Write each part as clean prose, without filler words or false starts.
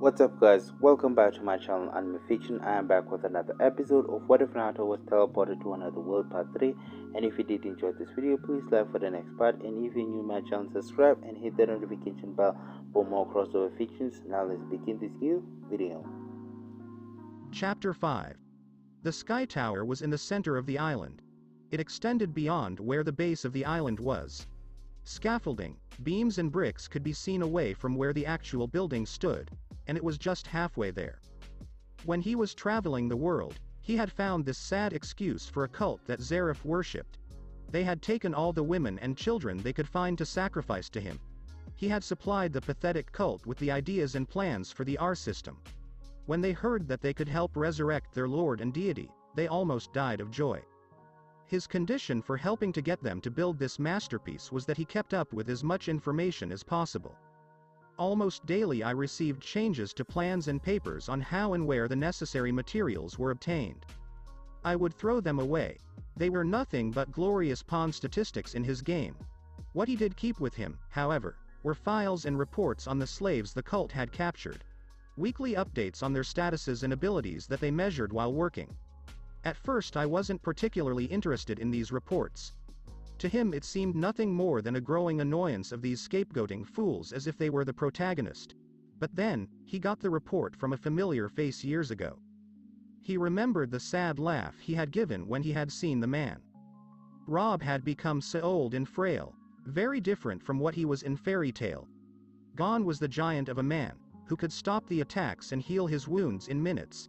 What's up guys, welcome back to my channel Anime Fiction. I am back with another episode of What If Naruto Was Teleported to Another World Part 3. And if you did enjoy this video, please like for the next part, and if you're new to my channel, subscribe and hit the notification bell for more crossover fictions. Now let's begin this new video. Chapter 5. The Sky Tower was in the center of the island. It extended beyond where the base of the island was. Scaffolding, beams and bricks could be seen away from where the actual building stood, and it was just halfway there. When he was traveling the world, he had found this sad excuse for a cult that Zeref worshipped. They had taken all the women and children they could find to sacrifice to him. He had supplied the pathetic cult with the ideas and plans for the R system. When they heard that they could help resurrect their lord and deity, they almost died of joy. His condition for helping to get them to build this masterpiece was that he kept up with as much information as possible. Almost daily I received changes to plans and papers on how and where the necessary materials were obtained. I would throw them away. They were nothing but glorious pawn statistics in his game. What he did keep with him, however, were files and reports on the slaves the cult had captured. Weekly updates on their statuses and abilities that they measured while working. At first I wasn't particularly interested in these reports. To him it seemed nothing more than a growing annoyance of these scapegoating fools as if they were the protagonist. But then, he got the report from a familiar face years ago. He remembered the sad laugh he had given when he had seen the man. Rob had become so old and frail, very different from what he was in Fairy Tale. Gone was the giant of a man, who could stop the attacks and heal his wounds in minutes.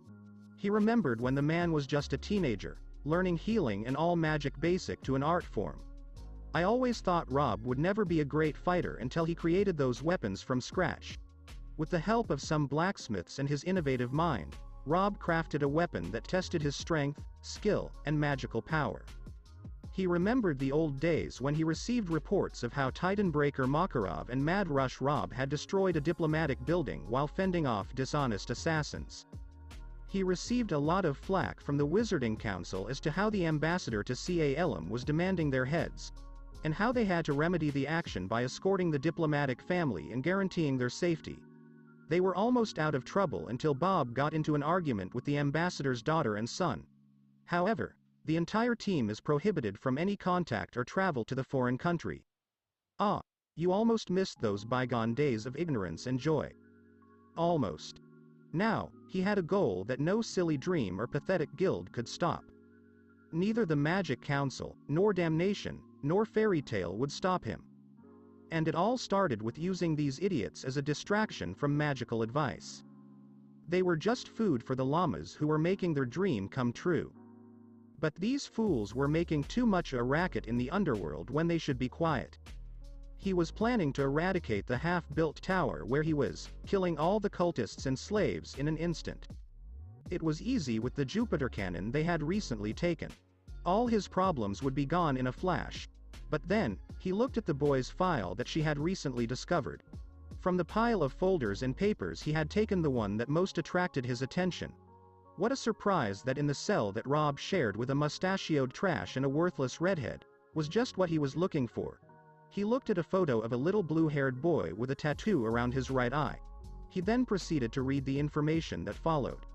He remembered when the man was just a teenager, learning healing and all magic basic to an art form. I always thought Rob would never be a great fighter until he created those weapons from scratch. With the help of some blacksmiths and his innovative mind, Rob crafted a weapon that tested his strength, skill, and magical power. He remembered the old days when he received reports of how Titanbreaker Makarov and Mad Rush Rob had destroyed a diplomatic building while fending off dishonest assassins. He received a lot of flack from the Wizarding Council as to how the ambassador to Calm was demanding their heads, and how they had to remedy the action by escorting the diplomatic family and guaranteeing their safety. They were almost out of trouble until Bob got into an argument with the ambassador's daughter and son. However, the entire team is prohibited from any contact or travel to the foreign country. Ah, you almost missed those bygone days of ignorance and joy. Almost. Now, he had a goal that no silly dream or pathetic guild could stop. Neither the Magic Council, nor Damnation, nor Fairy Tale would stop him. And it all started with using these idiots as a distraction from magical advice. They were just food for the llamas who were making their dream come true. But these fools were making too much a racket in the underworld when they should be quiet. He was planning to eradicate the half-built tower where he was, killing all the cultists and slaves in an instant. It was easy with the Jupiter cannon they had recently taken. All his problems would be gone in a flash. But then, he looked at the boy's file that she had recently discovered. From the pile of folders and papers he had taken the one that most attracted his attention. What a surprise that in the cell that Rob shared with a mustachioed trash and a worthless redhead, was just what he was looking for. He looked at a photo of a little blue-haired boy with a tattoo around his right eye. He then proceeded to read the information that followed.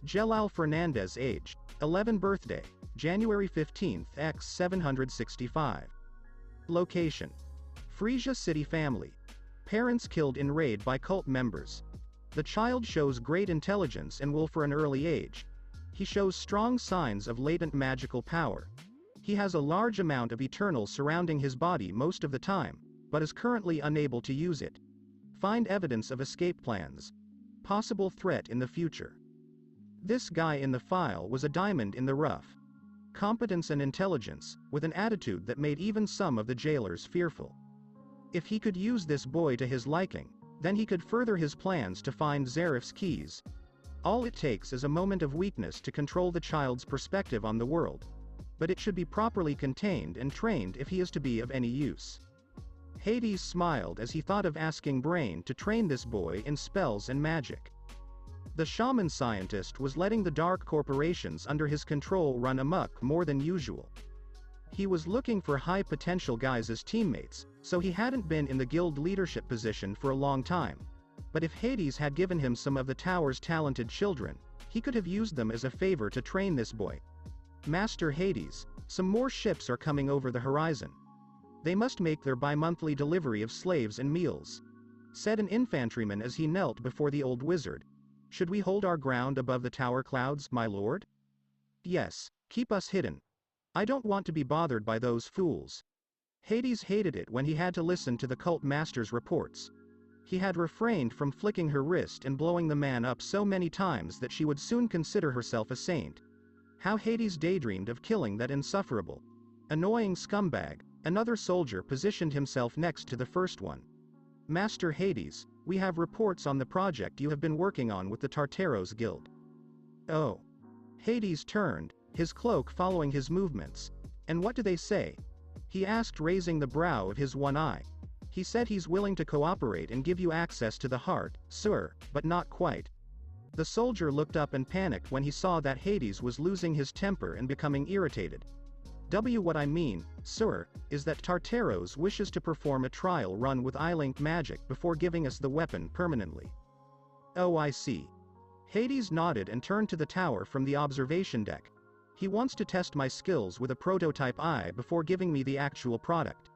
Jellal Fernandez, age 11, birthday January 15, X 765. Location: Frisia City family. Parents killed in raid by cult members. The child shows great intelligence and will for an early age. He shows strong signs of latent magical power. He has a large amount of eternal surrounding his body most of the time, but is currently unable to use it. Find evidence of escape plans. Possible threat in the future. This guy in the file was a diamond in the rough. Competence and intelligence, with an attitude that made even some of the jailers fearful. If he could use this boy to his liking, then he could further his plans to find Zeref's keys. All it takes is a moment of weakness to control the child's perspective on the world. But it should be properly contained and trained if he is to be of any use. Hades smiled as he thought of asking Brain to train this boy in spells and magic. The shaman scientist was letting the dark corporations under his control run amok more than usual. He was looking for high-potential guys as teammates, so he hadn't been in the guild leadership position for a long time. But if Hades had given him some of the tower's talented children, he could have used them as a favor to train this boy. Master Hades, some more ships are coming over the horizon. They must make their bi-monthly delivery of slaves and meals," said an infantryman as he knelt before the old wizard. "Should we hold our ground above the tower clouds, my lord?" "Yes, keep us hidden. I don't want to be bothered by those fools." Hades hated it when he had to listen to the cult master's reports. He had refrained from flicking her wrist and blowing the man up so many times that she would soon consider herself a saint. How Hades daydreamed of killing that insufferable, annoying scumbag. Another soldier positioned himself next to the first one. "Master Hades, we have reports on the project you have been working on with the Tartaros Guild." "Oh." Hades turned, his cloak following his movements. "And what do they say?" he asked, raising the brow of his one eye. "He said he's willing to cooperate and give you access to the heart, sir, but not quite." The soldier looked up and panicked when he saw that Hades was losing his temper and becoming irritated. What I mean, sir, is that Tartaros wishes to perform a trial run with eye-link magic before giving us the weapon permanently." "Oh, I see." Hades nodded and turned to the tower from the observation deck. "He wants to test my skills with a prototype eye before giving me the actual product."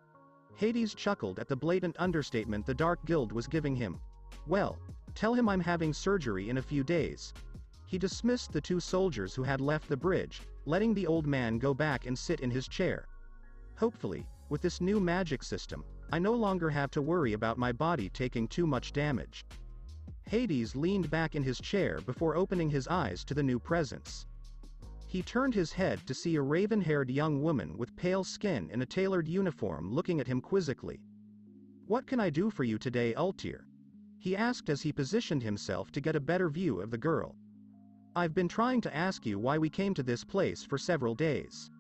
Hades chuckled at the blatant understatement the Dark Guild was giving him. "Well, tell him I'm having surgery in a few days." He dismissed the two soldiers who had left the bridge, letting the old man go back and sit in his chair. "Hopefully, with this new magic system, I no longer have to worry about my body taking too much damage." Hades leaned back in his chair before opening his eyes to the new presence. He turned his head to see a raven-haired young woman with pale skin in a tailored uniform looking at him quizzically. "What can I do for you today, Ultir?" he asked as he positioned himself to get a better view of the girl. "I've been trying to ask you why we came to this place for several days."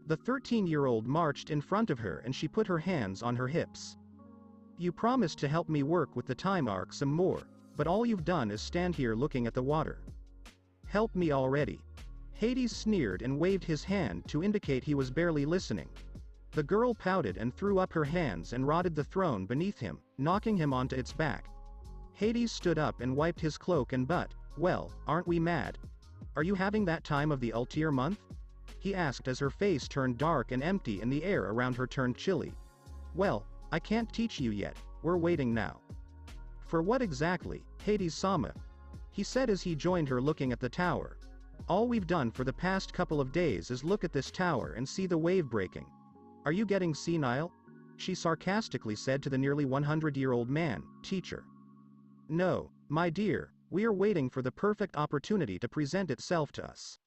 The 13-year-old marched in front of her and she put her hands on her hips. "You promised to help me work with the time arc some more, but all you've done is stand here looking at the water. Help me already." Hades sneered and waved his hand to indicate he was barely listening. The girl pouted and threw up her hands and rotted the throne beneath him, knocking him onto its back. Hades stood up and wiped his cloak and butt. "Well, aren't we mad? Are you having that time of the Ultir month?" he asked as her face turned dark and empty and the air around her turned chilly. "Well, I can't teach you yet, we're waiting now." "For what exactly, Hades-sama?" he said as he joined her looking at the tower. "All we've done for the past couple of days is look at this tower and see the wave breaking. Are you getting senile?" she sarcastically said to the nearly 100-year-old man, "Teacher." "No, my dear, we are waiting for the perfect opportunity to present itself to us."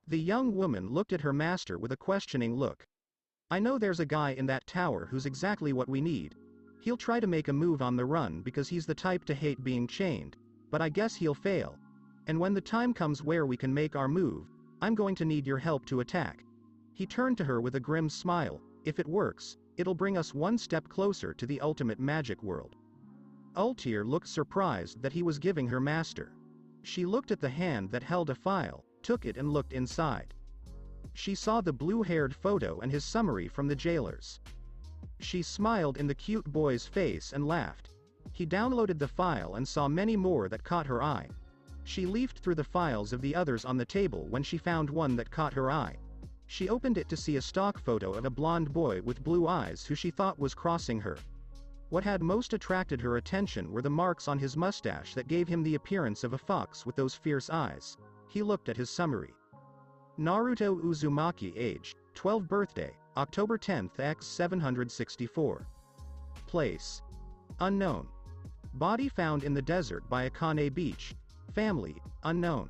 The young woman looked at her master with a questioning look. "I know there's a guy in that tower who's exactly what we need. He'll try to make a move on the run because he's the type to hate being chained, but I guess he'll fail. And when the time comes where we can make our move, I'm going to need your help to attack." He turned to her with a grim smile. "If it works, it'll bring us one step closer to the ultimate magic world." Ultir looked surprised that he was giving her master. She looked at the hand that held a file, took it and looked inside. She saw the blue-haired photo and his summary from the jailers. She smiled in the cute boy's face and laughed. He downloaded the file and saw many more that caught her eye. She leafed through the files of the others on the table when she found one that caught her eye. She opened it to see a stock photo of a blonde boy with blue eyes who she thought was crossing her. What had most attracted her attention were the marks on his mustache that gave him the appearance of a fox with those fierce eyes. He looked at his summary. Naruto Uzumaki, age 12, birthday October 10th x 764. Place unknown. Body found in the desert by Akane Beach. Family unknown.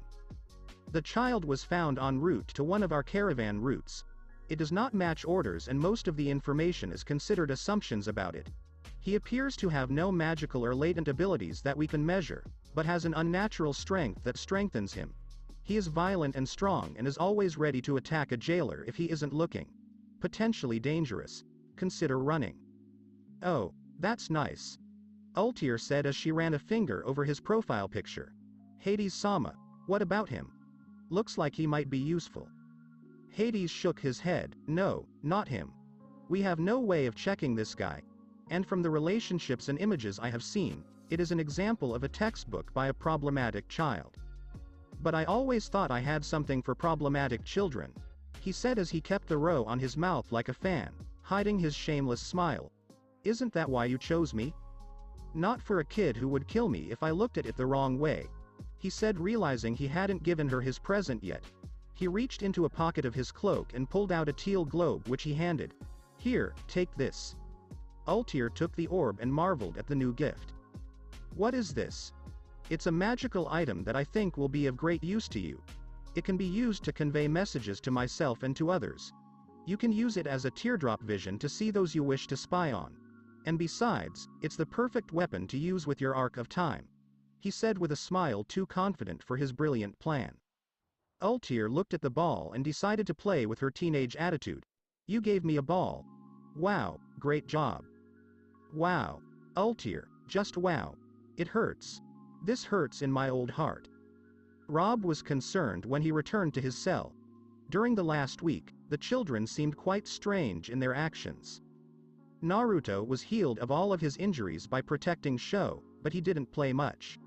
The child was found en route to one of our caravan routes. It does not match orders and most of the information is considered assumptions about it. He appears to have no magical or latent abilities that we can measure, but has an unnatural strength that strengthens him. He is violent and strong and is always ready to attack a jailer if he isn't looking. Potentially dangerous. Consider running. Oh, that's nice. Ultir said as she ran a finger over his profile picture. Hades-sama, what about him? Looks like he might be useful. Hades shook his head. No, not him. We have no way of checking this guy. And from the relationships and images I have seen, It is an example of a textbook by a problematic child. But I always thought I had something for problematic children, he said as he kept the row on his mouth like a fan, hiding his shameless smile. Isn't that why you chose me? Not for a kid who would kill me if I looked at it the wrong way, he said, realizing he hadn't given her his present yet. He reached into a pocket of his cloak and pulled out a teal globe which he handed. Here, take this. Ultir took the orb and marveled at the new gift. What is this? It's a magical item that I think will be of great use to you. It can be used to convey messages to myself and to others. You can use it as a teardrop vision to see those you wish to spy on. And besides, it's the perfect weapon to use with your Arc of Time, he said with a smile too confident for his brilliant plan. Ultir looked at the ball and decided to play with her teenage attitude. You gave me a ball. Wow, great job. Wow. Ultir, just wow. It hurts. This hurts in my old heart. Rob was concerned when he returned to his cell. During the last week, the children seemed quite strange in their actions. Naruto was healed of all of his injuries by protecting Sho, but he didn't play much.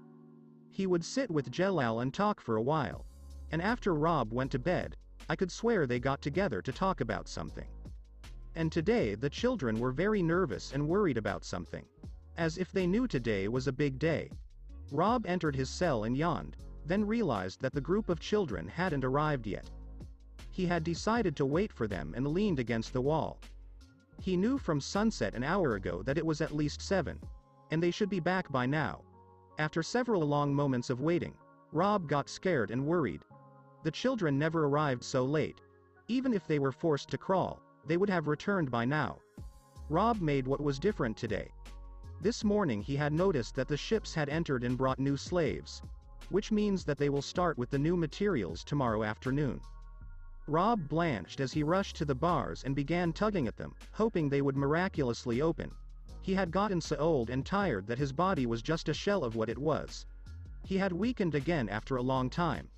He would sit with Jellal and talk for a while. And after Rob went to bed, I could swear they got together to talk about something. And today the children were very nervous and worried about something. As if they knew today was a big day. Rob entered his cell and yawned, then realized that the group of children hadn't arrived yet. He had decided to wait for them and leaned against the wall. He knew from sunset an hour ago that it was at least 7. And they should be back by now. After several long moments of waiting, Rob got scared and worried. The children never arrived so late. Even if they were forced to crawl, they would have returned by now. Rob made what was different today. This morning he had noticed that the ships had entered and brought new slaves. Which means that they will start with the new materials tomorrow afternoon. Rob blanched as he rushed to the bars and began tugging at them, hoping they would miraculously open. He had gotten so old and tired that his body was just a shell of what it was. He had weakened again after a long time.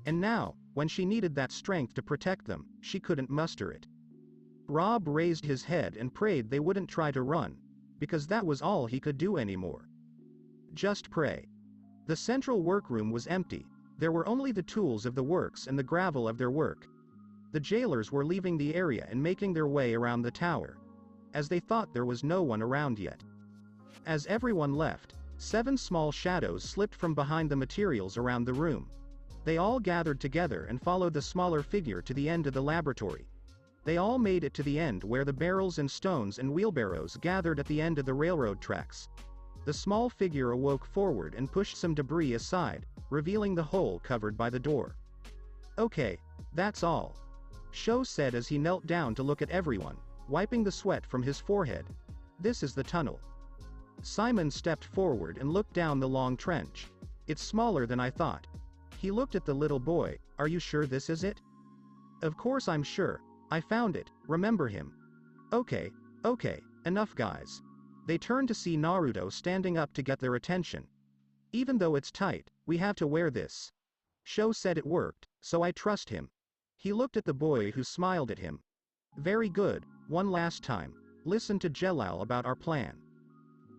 And now, when she needed that strength to protect them, she couldn't muster it. Rob raised his head and prayed they wouldn't try to run, because that was all he could do anymore. Just pray. The central workroom was empty. There were only the tools of the works and the gravel of their work. The jailers were leaving the area and making their way around the tower, as they thought there was no one around yet. As everyone left, 7 small shadows slipped from behind the materials around the room. They all gathered together and followed the smaller figure to the end of the laboratory. They all made it to the end where the barrels and stones and wheelbarrows gathered at the end of the railroad tracks. The small figure awoke forward and pushed some debris aside, revealing the hole covered by the door. Okay, that's all, Sho said as he knelt down to look at everyone, wiping the sweat from his forehead. This is the tunnel. Simon stepped forward and looked down the long trench. It's smaller than I thought. He looked at the little boy. Are you sure this is it? Of course I'm sure. I found it, remember him. Okay, enough guys. They turned to see Naruto standing up to get their attention. Even though it's tight, we have to wear this. Sho said it worked, so I trust him. He looked at the boy who smiled at him. Very good, one last time. Listen to Jellal about our plan.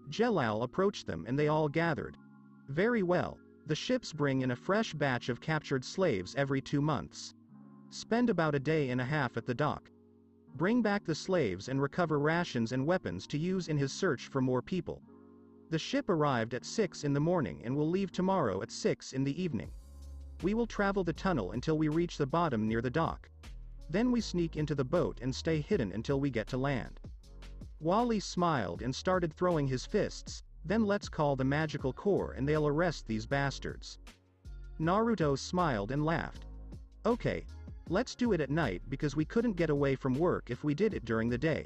Jellal approached them and they all gathered. Very well, the ships bring in a fresh batch of captured slaves every 2 months. Spend about a day and a half at the dock. Bring back the slaves and recover rations and weapons to use in his search for more people. The ship arrived at 6 in the morning and will leave tomorrow at 6 in the evening. We will travel the tunnel until we reach the bottom near the dock. Then we sneak into the boat and stay hidden until we get to land. Wally smiled and started throwing his fists. Then let's call the magical core and they'll arrest these bastards. Naruto smiled and laughed. Okay, let's do it at night because we couldn't get away from work if we did it during the day.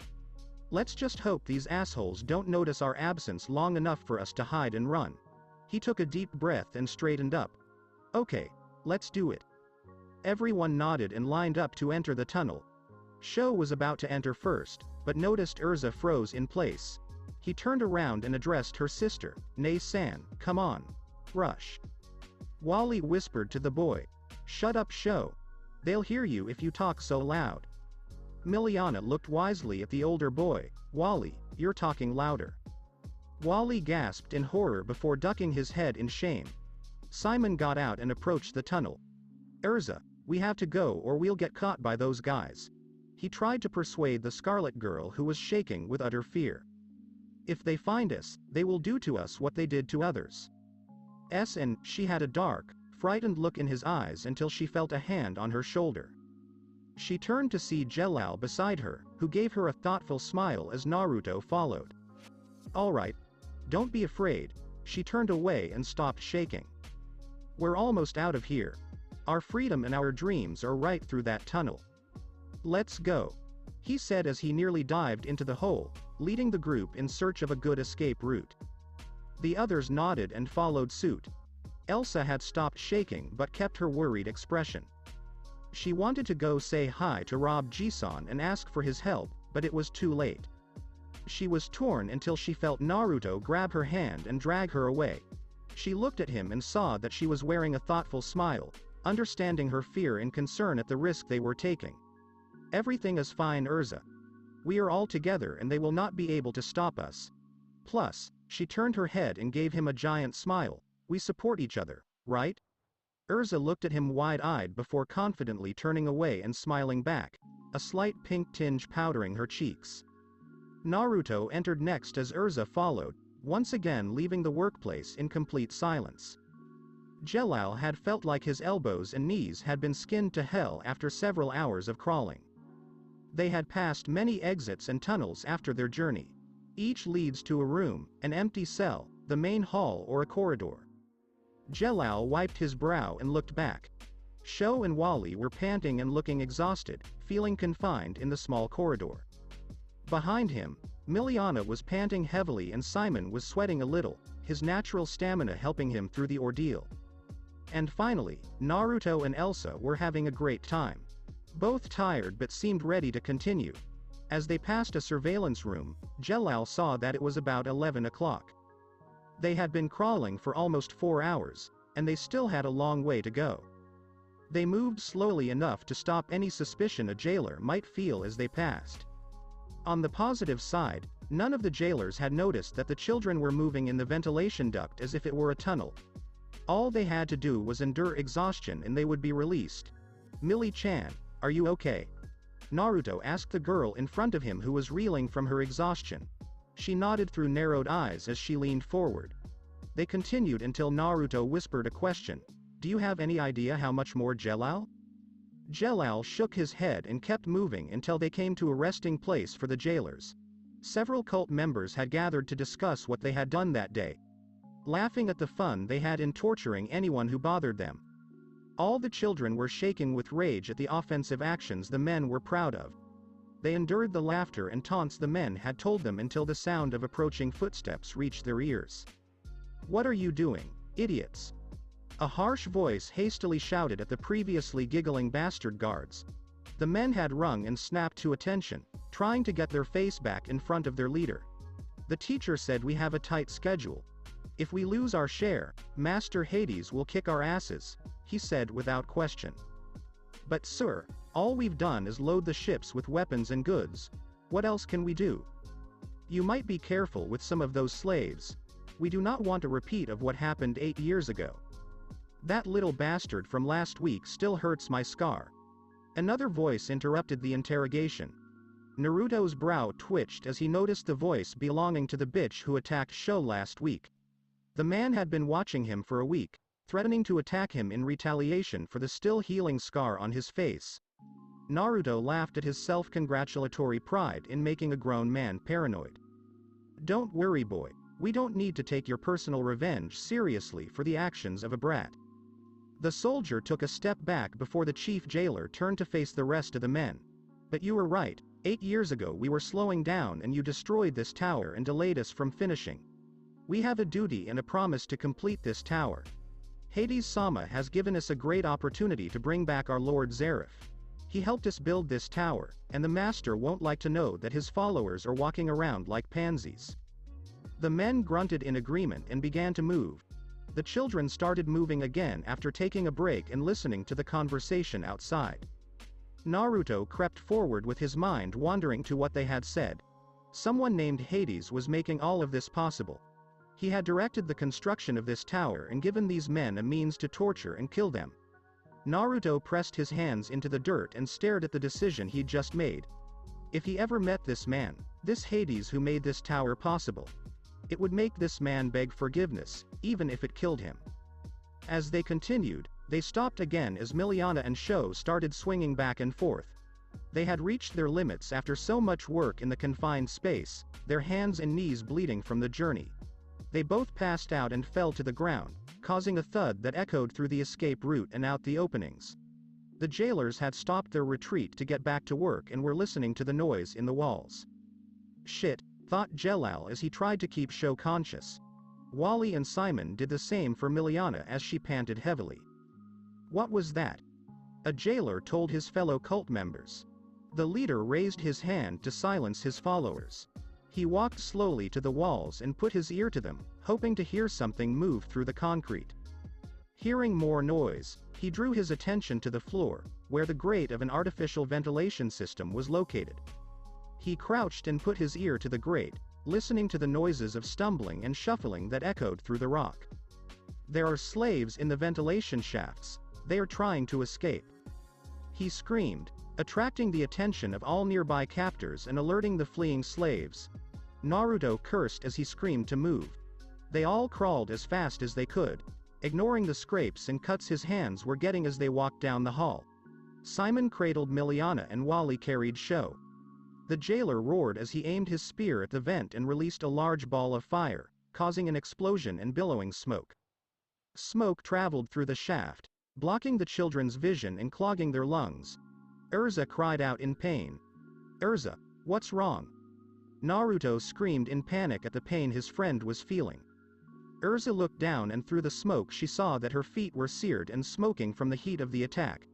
Let's just hope these assholes don't notice our absence long enough for us to hide and run. He took a deep breath and straightened up. Okay, let's do it. Everyone nodded and lined up to enter the tunnel. Sho was about to enter first, but noticed Urza froze in place. He turned around and addressed her sister, Nei-san, come on. Rush. Wally whispered to the boy. Shut up, Sho. They'll hear you if you talk so loud. Miliana looked wisely at the older boy. Wally, you're talking louder. Wally gasped in horror before ducking his head in shame. Simon got out and approached the tunnel. Urza, we have to go or we'll get caught by those guys. He tried to persuade the Scarlet Girl who was shaking with utter fear. If they find us, they will do to us what they did to others. And she had a dark, frightened look in his eyes until she felt a hand on her shoulder. She turned to see Jellal beside her, who gave her a thoughtful smile as Naruto followed. All right. Don't be afraid. She turned away and stopped shaking. We're almost out of here. Our freedom and our dreams are right through that tunnel. Let's go, he said as he nearly dived into the hole, leading the group in search of a good escape route. The others nodded and followed suit. Elsa had stopped shaking but kept her worried expression. She wanted to go say hi to Rob Jisan and ask for his help, but it was too late. She was torn until she felt Naruto grab her hand and drag her away. She looked at him and saw that she was wearing a thoughtful smile, understanding her fear and concern at the risk they were taking. Everything is fine, Urza. We are all together and they will not be able to stop us. Plus, she turned her head and gave him a giant smile. We support each other, right? Urza looked at him wide-eyed before confidently turning away and smiling back, a slight pink tinge powdering her cheeks. Naruto entered next as Urza followed, once again leaving the workplace in complete silence. Jellal had felt like his elbows and knees had been skinned to hell after several hours of crawling. They had passed many exits and tunnels after their journey. Each leads to a room, an empty cell, the main hall or a corridor. Jellal wiped his brow and looked back. Sho and Wally were panting and looking exhausted, feeling confined in the small corridor. Behind him, Miliana was panting heavily and Simon was sweating a little, his natural stamina helping him through the ordeal. And finally, Naruto and Elsa were having a great time. Both tired but seemed ready to continue. As they passed a surveillance room, Jellal saw that it was about 11 o'clock. They had been crawling for almost 4 hours, and they still had a long way to go. They moved slowly enough to stop any suspicion a jailer might feel as they passed. On the positive side, none of the jailers had noticed that the children were moving in the ventilation duct as if it were a tunnel. All they had to do was endure exhaustion and they would be released. Millie-chan, are you okay? Naruto asked the girl in front of him who was reeling from her exhaustion. She nodded through narrowed eyes as she leaned forward. They continued until Naruto whispered a question. Do you have any idea how much more, Jellal? Jellal shook his head and kept moving until they came to a resting place for the jailers. Several cult members had gathered to discuss what they had done that day, laughing at the fun they had in torturing anyone who bothered them. All the children were shaking with rage at the offensive actions the men were proud of. They endured the laughter and taunts the men had told them until the sound of approaching footsteps reached their ears. What are you doing, idiots? A harsh voice hastily shouted at the previously giggling bastard guards. The men had rung and snapped to attention, trying to get their face back in front of their leader. The teacher said we have a tight schedule. If we lose our share, Master Hades will kick our asses, he said without question. But sir, all we've done is load the ships with weapons and goods. What else can we do? You might be careful with some of those slaves. We do not want a repeat of what happened 8 years ago. That little bastard from last week still hurts my scar. Another voice interrupted the interrogation. Naruto's brow twitched as he noticed the voice belonging to the bitch who attacked Sho last week. The man had been watching him for a week, threatening to attack him in retaliation for the still healing scar on his face. Naruto laughed at his self-congratulatory pride in making a grown man paranoid. Don't worry, boy, we don't need to take your personal revenge seriously for the actions of a brat. The soldier took a step back before the chief jailer turned to face the rest of the men. But you were right, 8 years ago we were slowing down and you destroyed this tower and delayed us from finishing. We have a duty and a promise to complete this tower. Hades-sama has given us a great opportunity to bring back our Lord Zeref. He helped us build this tower, and the master won't like to know that his followers are walking around like pansies. The men grunted in agreement and began to move. The children started moving again after taking a break and listening to the conversation outside. Naruto crept forward with his mind wandering to what they had said. Someone named Hades was making all of this possible. He had directed the construction of this tower and given these men a means to torture and kill them. Naruto pressed his hands into the dirt and stared at the decision he'd just made. If he ever met this man, this Hades who made this tower possible, it would make this man beg forgiveness, even if it killed him. As they continued, they stopped again as Miliana and Sho started swinging back and forth. They had reached their limits after so much work in the confined space, their hands and knees bleeding from the journey. They both passed out and fell to the ground, causing a thud that echoed through the escape route and out the openings. The jailers had stopped their retreat to get back to work and were listening to the noise in the walls. Shit, thought Jellal as he tried to keep Sho conscious. Wally and Simon did the same for Miliana as she panted heavily. What was that? A jailer told his fellow cult members. The leader raised his hand to silence his followers. He walked slowly to the walls and put his ear to them, hoping to hear something move through the concrete. Hearing more noise, he drew his attention to the floor, where the grate of an artificial ventilation system was located. He crouched and put his ear to the grate, listening to the noises of stumbling and shuffling that echoed through the rock. There are slaves in the ventilation shafts. They are trying to escape. He screamed, attracting the attention of all nearby captors and alerting the fleeing slaves. Naruto cursed as he screamed to move. They all crawled as fast as they could, ignoring the scrapes and cuts his hands were getting as they walked down the hall. Simon cradled Miliana and Wally carried Sho. The jailer roared as he aimed his spear at the vent and released a large ball of fire, causing an explosion and billowing smoke. Smoke traveled through the shaft, blocking the children's vision and clogging their lungs. Urza cried out in pain. Urza, what's wrong? Naruto screamed in panic at the pain his friend was feeling. Urza looked down and through the smoke she saw that her feet were seared and smoking from the heat of the attack.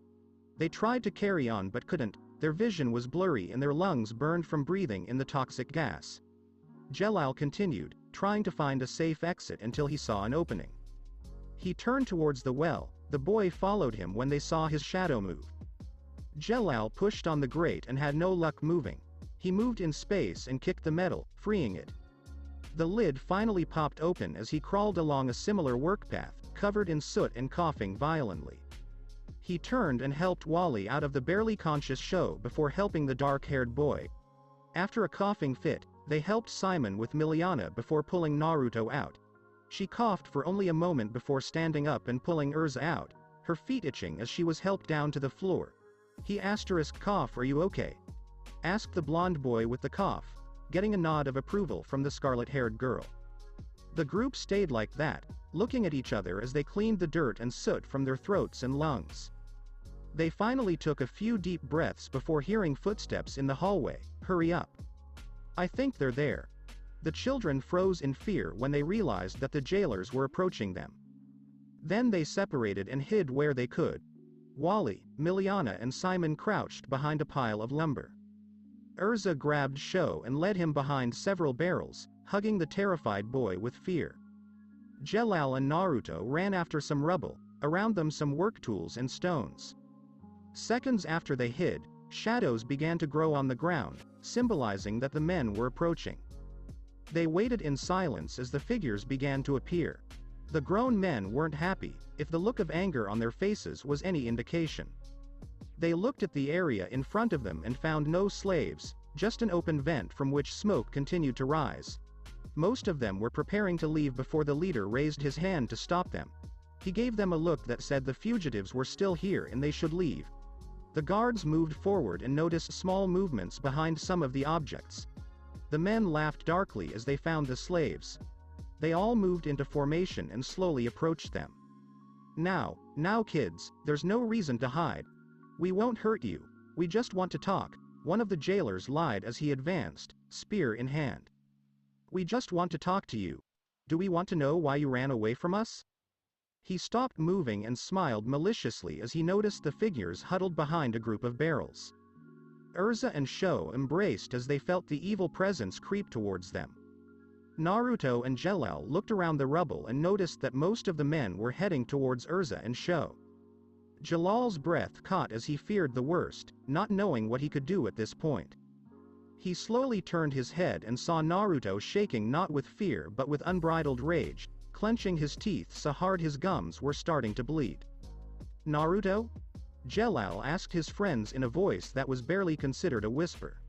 They tried to carry on but couldn't, their vision was blurry and their lungs burned from breathing in the toxic gas. Jellal continued, trying to find a safe exit until he saw an opening. He turned towards the well, the boy followed him when they saw his shadow move. Jellal pushed on the grate and had no luck moving. He moved in space and kicked the metal, freeing it. The lid finally popped open as he crawled along a similar work path, covered in soot and coughing violently. He turned and helped Wally out of the barely conscious Sho before helping the dark-haired boy. After a coughing fit, they helped Simon with Miliana before pulling Naruto out. She coughed for only a moment before standing up and pulling Urza out, her feet itching as she was helped down to the floor. He cough, are you okay? Asked the blonde boy with the cough, getting a nod of approval from the scarlet-haired girl. The group stayed like that, looking at each other as they cleaned the dirt and soot from their throats and lungs. They finally took a few deep breaths before hearing footsteps in the hallway. Hurry up. I think they're there. The children froze in fear when they realized that the jailers were approaching them. Then they separated and hid where they could. Wally, Miliana and Simon crouched behind a pile of lumber. Urza grabbed Sho and led him behind several barrels, hugging the terrified boy with fear. Jellal and Naruto ran after some rubble, around them some work tools and stones. Seconds after they hid, shadows began to grow on the ground, symbolizing that the men were approaching. They waited in silence as the figures began to appear. The grown men weren't happy, if the look of anger on their faces was any indication. They looked at the area in front of them and found no slaves, just an open vent from which smoke continued to rise. Most of them were preparing to leave before the leader raised his hand to stop them. He gave them a look that said the fugitives were still here and they should leave. The guards moved forward and noticed small movements behind some of the objects. The men laughed darkly as they found the slaves. They all moved into formation and slowly approached them. Now kids, there's no reason to hide. We won't hurt you, we just want to talk, one of the jailers lied as he advanced, spear in hand. We just want to talk to you. Do we want to know why you ran away from us? He stopped moving and smiled maliciously as he noticed the figures huddled behind a group of barrels. Urza and Sho embraced as they felt the evil presence creep towards them. Naruto and Jellal looked around the rubble and noticed that most of the men were heading towards Urza and Sho. Jellal's breath caught as he feared the worst, not knowing what he could do at this point. He slowly turned his head and saw Naruto shaking not with fear but with unbridled rage, clenching his teeth so hard his gums were starting to bleed. "Naruto?" Jellal asked his friends in a voice that was barely considered a whisper.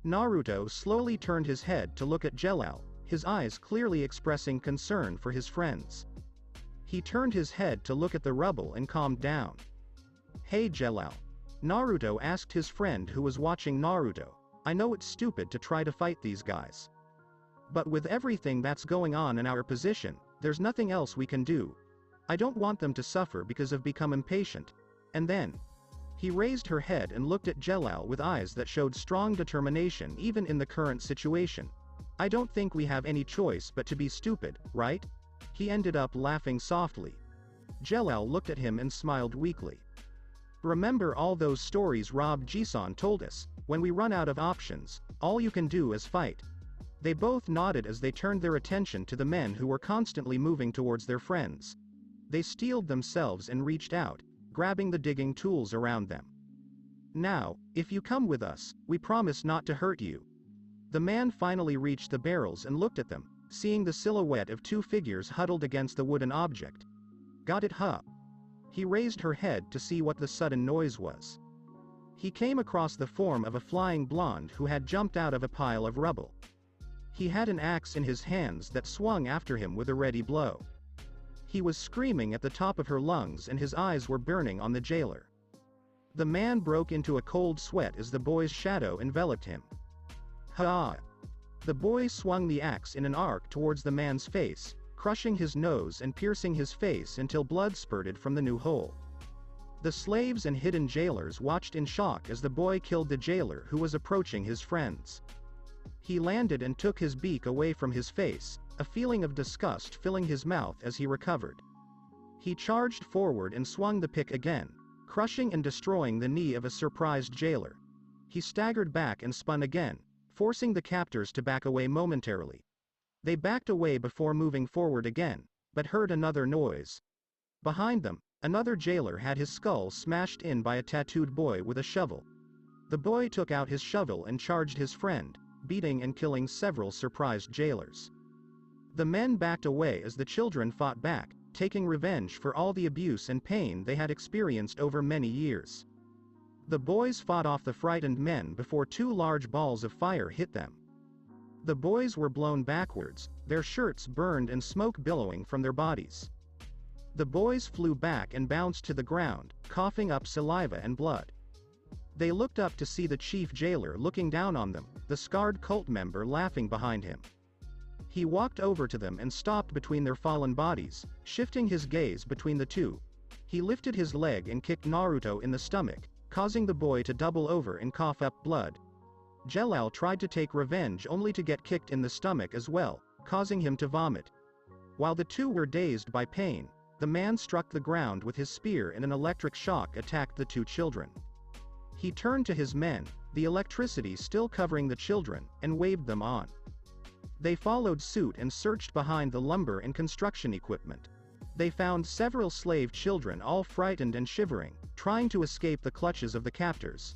Naruto slowly turned his head to look at Jellal, his eyes clearly expressing concern for his friends. He turned his head to look at the rubble and calmed down. "Hey Jellal." Naruto asked his friend who was watching Naruto, "I know it's stupid to try to fight these guys. But with everything that's going on in our position, there's nothing else we can do. I don't want them to suffer because of become impatient." And then, he raised her head and looked at Jellal with eyes that showed strong determination even in the current situation. "I don't think we have any choice but to be stupid, right?" He ended up laughing softly. Jellal looked at him and smiled weakly. "Remember all those stories Rob Jisan told us, when we run out of options, all you can do is fight." They both nodded as they turned their attention to the men who were constantly moving towards their friends. They steeled themselves and reached out, grabbing the digging tools around them. "Now, if you come with us, we promise not to hurt you." The man finally reached the barrels and looked at them, seeing the silhouette of two figures huddled against the wooden object. "Got it, huh?" He raised her head to see what the sudden noise was. He came across the form of a flying blonde who had jumped out of a pile of rubble. He had an axe in his hands that swung after him with a ready blow. He was screaming at the top of her lungs and his eyes were burning on the jailer. The man broke into a cold sweat as the boy's shadow enveloped him. "Ha!" The boy swung the axe in an arc towards the man's face, crushing his nose and piercing his face until blood spurted from the new hole. The slaves and hidden jailers watched in shock as the boy killed the jailer who was approaching his friends. He landed and took his beak away from his face, a feeling of disgust filling his mouth as he recovered. He charged forward and swung the pick again, crushing and destroying the knee of a surprised jailer. He staggered back and spun again, forcing the captors to back away momentarily. They backed away before moving forward again, but heard another noise. Behind them, another jailer had his skull smashed in by a tattooed boy with a shovel. The boy took out his shovel and charged his friend, beating and killing several surprised jailers. The men backed away as the children fought back, taking revenge for all the abuse and pain they had experienced over many years. The boys fought off the frightened men before two large balls of fire hit them. The boys were blown backwards, their shirts burned and smoke billowing from their bodies. The boys flew back and bounced to the ground, coughing up saliva and blood. They looked up to see the chief jailer looking down on them, the scarred cult member laughing behind him. He walked over to them and stopped between their fallen bodies, shifting his gaze between the two. He lifted his leg and kicked Naruto in the stomach, causing the boy to double over and cough up blood. Jellal tried to take revenge only to get kicked in the stomach as well, causing him to vomit. While the two were dazed by pain, the man struck the ground with his spear and an electric shock attacked the two children. He turned to his men, the electricity still covering the children, and waved them on. They followed suit and searched behind the lumber and construction equipment. They found several slave children all frightened and shivering, trying to escape the clutches of the captors.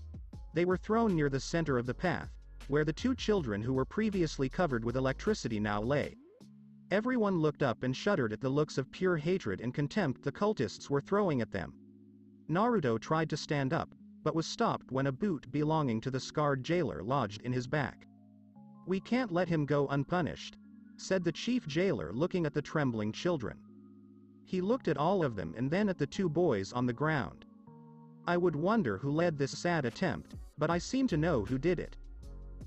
They were thrown near the center of the path, where the two children who were previously covered with electricity now lay. Everyone looked up and shuddered at the looks of pure hatred and contempt the cultists were throwing at them. Naruto tried to stand up, but was stopped when a boot belonging to the scarred jailer lodged in his back. "We can't let him go unpunished," said the chief jailer looking at the trembling children. He looked at all of them and then at the two boys on the ground. "I would wonder who led this sad attempt, but I seem to know who did it."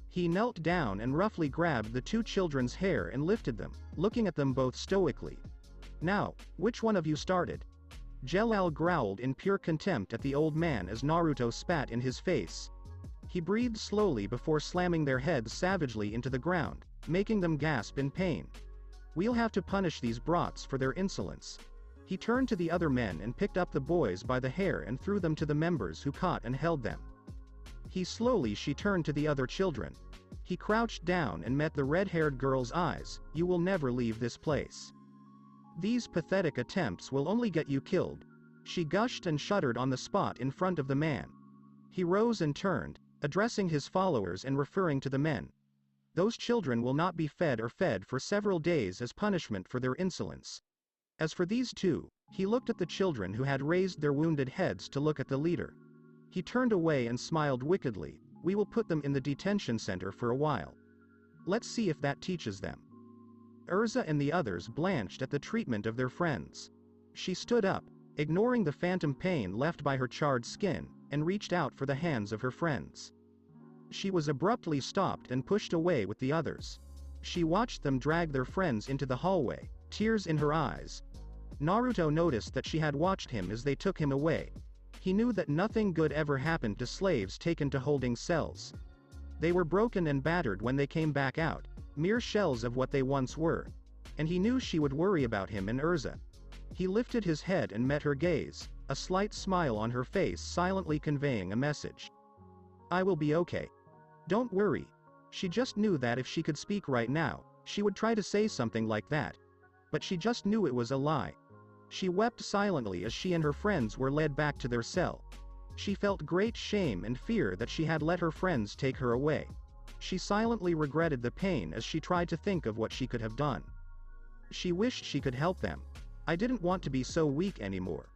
He knelt down and roughly grabbed the two children's hair and lifted them, looking at them both stoically. "Now, which one of you started?" Jellal growled in pure contempt at the old man as Naruto spat in his face. He breathed slowly before slamming their heads savagely into the ground, making them gasp in pain. "We'll have to punish these brats for their insolence." He turned to the other men and picked up the boys by the hair and threw them to the members who caught and held them. She turned to the other children. He crouched down and met the red-haired girl's eyes. "You will never leave this place. These pathetic attempts will only get you killed." She gushed and shuddered on the spot in front of the man. He rose and turned, addressing his followers and referring to the men. Those children will not be fed for several days as punishment for their insolence. As for these two, he looked at the children who had raised their wounded heads to look at the leader. He turned away and smiled wickedly. We will put them in the detention center for a while. Let's see if that teaches them. Urza and the others blanched at the treatment of their friends. She stood up, ignoring the phantom pain left by her charred skin, and reached out for the hands of her friends. She was abruptly stopped and pushed away with the others. She watched them drag their friends into the hallway, tears in her eyes. Naruto noticed that she had watched him as they took him away. He knew that nothing good ever happened to slaves taken to holding cells. They were broken and battered when they came back out, mere shells of what they once were. And he knew she would worry about him and Urza. He lifted his head and met her gaze, a slight smile on her face silently conveying a message. I will be okay. Don't worry. She just knew that if she could speak right now, she would try to say something like that. But she just knew it was a lie. She wept silently as she and her friends were led back to their cell. She felt great shame and fear that she had let her friends take her away. She silently regretted the pain as she tried to think of what she could have done. She wished she could help them. I didn't want to be so weak anymore.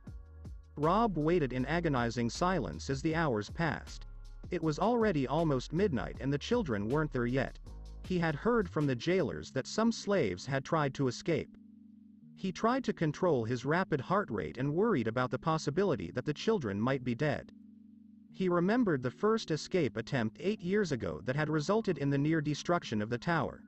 Rob waited in agonizing silence as the hours passed. It was already almost midnight and the children weren't there yet. He had heard from the jailers that some slaves had tried to escape. He tried to control his rapid heart rate and worried about the possibility that the children might be dead. He remembered the first escape attempt 8 years ago that had resulted in the near destruction of the tower.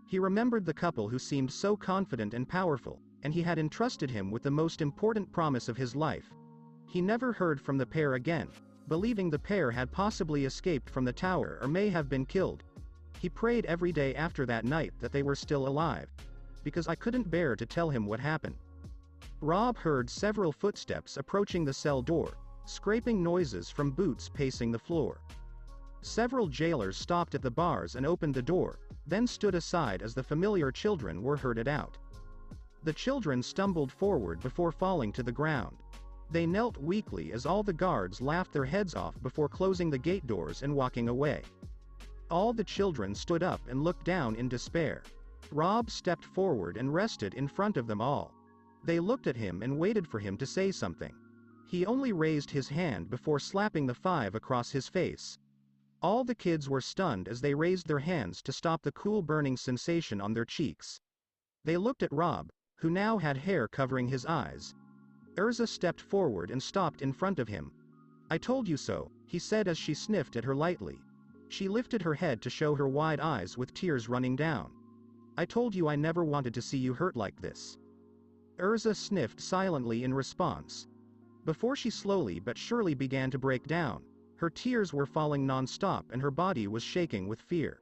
He remembered the couple who seemed so confident and powerful, and he had entrusted him with the most important promise of his life. He never heard from the pair again, believing the pair had possibly escaped from the tower or may have been killed. He prayed every day after that night that they were still alive. Because I couldn't bear to tell him what happened. Rob heard several footsteps approaching the cell door, scraping noises from boots pacing the floor. Several jailers stopped at the bars and opened the door, then stood aside as the familiar children were herded out. The children stumbled forward before falling to the ground. They knelt weakly as all the guards laughed their heads off before closing the gate doors and walking away. All the children stood up and looked down in despair. Rob stepped forward and rested in front of them all. They looked at him and waited for him to say something. He only raised his hand before slapping the 5 across his face. All the kids were stunned as they raised their hands to stop the cool burning sensation on their cheeks. They looked at Rob, who now had hair covering his eyes. Urza stepped forward and stopped in front of him. I told you so, he said as she sniffed at her lightly. She lifted her head to show her wide eyes with tears running down. I told you I never wanted to see you hurt like this. Urza sniffed silently in response. Before she slowly but surely began to break down, her tears were falling non-stop and her body was shaking with fear.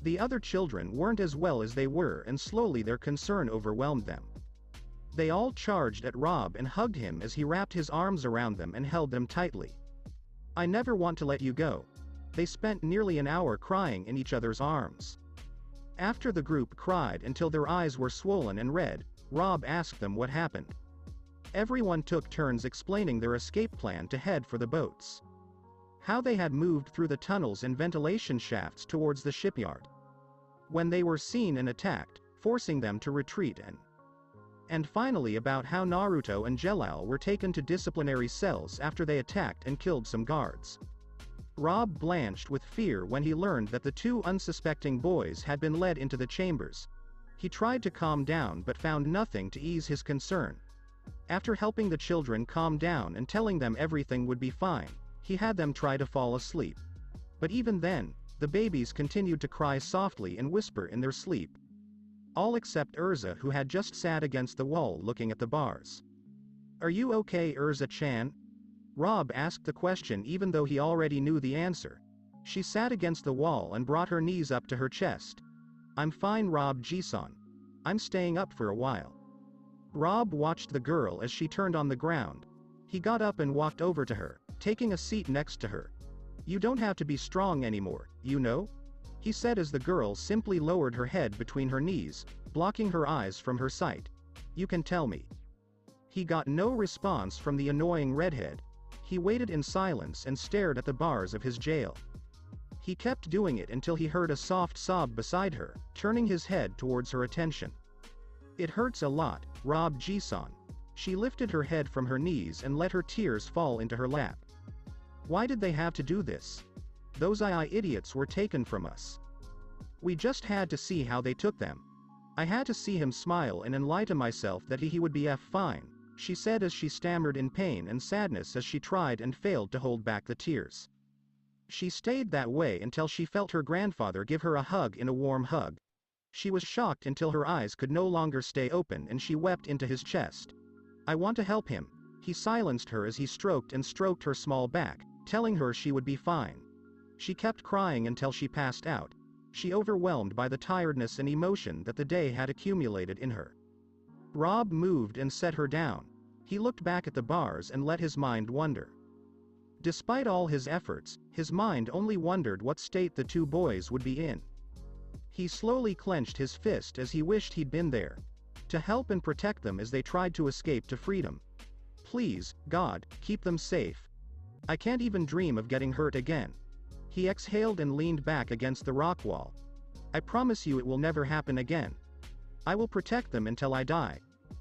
The other children weren't as well as they were and slowly their concern overwhelmed them. They all charged at Rob and hugged him as he wrapped his arms around them and held them tightly. I never want to let you go. They spent nearly an hour crying in each other's arms. After the group cried until their eyes were swollen and red, Rob asked them what happened. Everyone took turns explaining their escape plan to head for the boats. How they had moved through the tunnels and ventilation shafts towards the shipyard. When they were seen and attacked, forcing them to retreat and finally about how Naruto and Jellal were taken to disciplinary cells after they attacked and killed some guards. Rob blanched with fear when he learned that the 2 unsuspecting boys had been led into the chambers. He tried to calm down but found nothing to ease his concern. After helping the children calm down and telling them everything would be fine, he had them try to fall asleep. But even then, the babies continued to cry softly and whisper in their sleep. All except Urza, who had just sat against the wall looking at the bars. Are you okay, Urza-chan? Rob asked the question even though he already knew the answer. She sat against the wall and brought her knees up to her chest. I'm fine, Rob-ji-san. I'm staying up for a while. Rob watched the girl as she turned on the ground. He got up and walked over to her, taking a seat next to her. You don't have to be strong anymore, you know? He said as the girl simply lowered her head between her knees, blocking her eyes from her sight. You can tell me. He got no response from the annoying redhead. He waited in silence and stared at the bars of his jail. He kept doing it until he heard a soft sob beside her, turning his head towards her attention. "It hurts a lot, Rob Ji-san." She lifted her head from her knees and let her tears fall into her lap. "Why did they have to do this? Those II idiots were taken from us. We just had to see how they took them. I had to see him smile and enlighten myself that he would be fine," she said as she stammered in pain and sadness as she tried and failed to hold back the tears. She stayed that way until she felt her grandfather give her a hug in a warm hug. She was shocked until her eyes could no longer stay open and she wept into his chest. "I want to help him." He silenced her as he stroked and stroked her small back, telling her she would be fine. She kept crying until she passed out. She overwhelmed by the tiredness and emotion that the day had accumulated in her. Rob moved and set her down. He looked back at the bars and let his mind wander. Despite all his efforts, his mind only wondered what state the two boys would be in. He slowly clenched his fist as he wished he'd been there, to help and protect them as they tried to escape to freedom. "Please, God, keep them safe. I can't even dream of getting hurt again." He exhaled and leaned back against the rock wall. "I promise you it will never happen again. I will protect them until I die."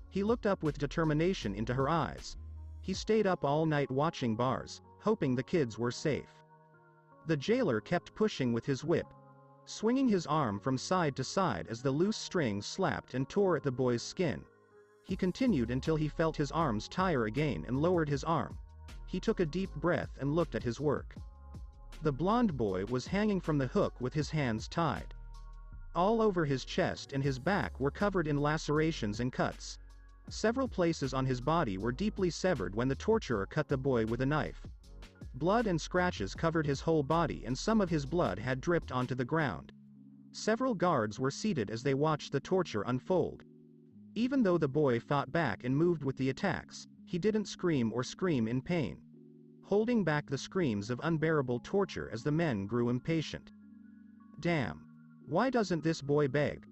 He looked up with determination into her eyes. He stayed up all night watching bars, hoping the kids were safe. The jailer kept pushing with his whip, swinging his arm from side to side as the loose strings slapped and tore at the boy's skin. He continued until he felt his arms tire again and lowered his arm. He took a deep breath and looked at his work. The blond boy was hanging from the hook with his hands tied. All over his chest and his back were covered in lacerations and cuts. Several places on his body were deeply severed when the torturer cut the boy with a knife. Blood and scratches covered his whole body and some of his blood had dripped onto the ground. Several guards were seated as they watched the torture unfold. Even though the boy fought back and moved with the attacks, he didn't scream or scream in pain, holding back the screams of unbearable torture as the men grew impatient. "Damn. Why doesn't this boy beg?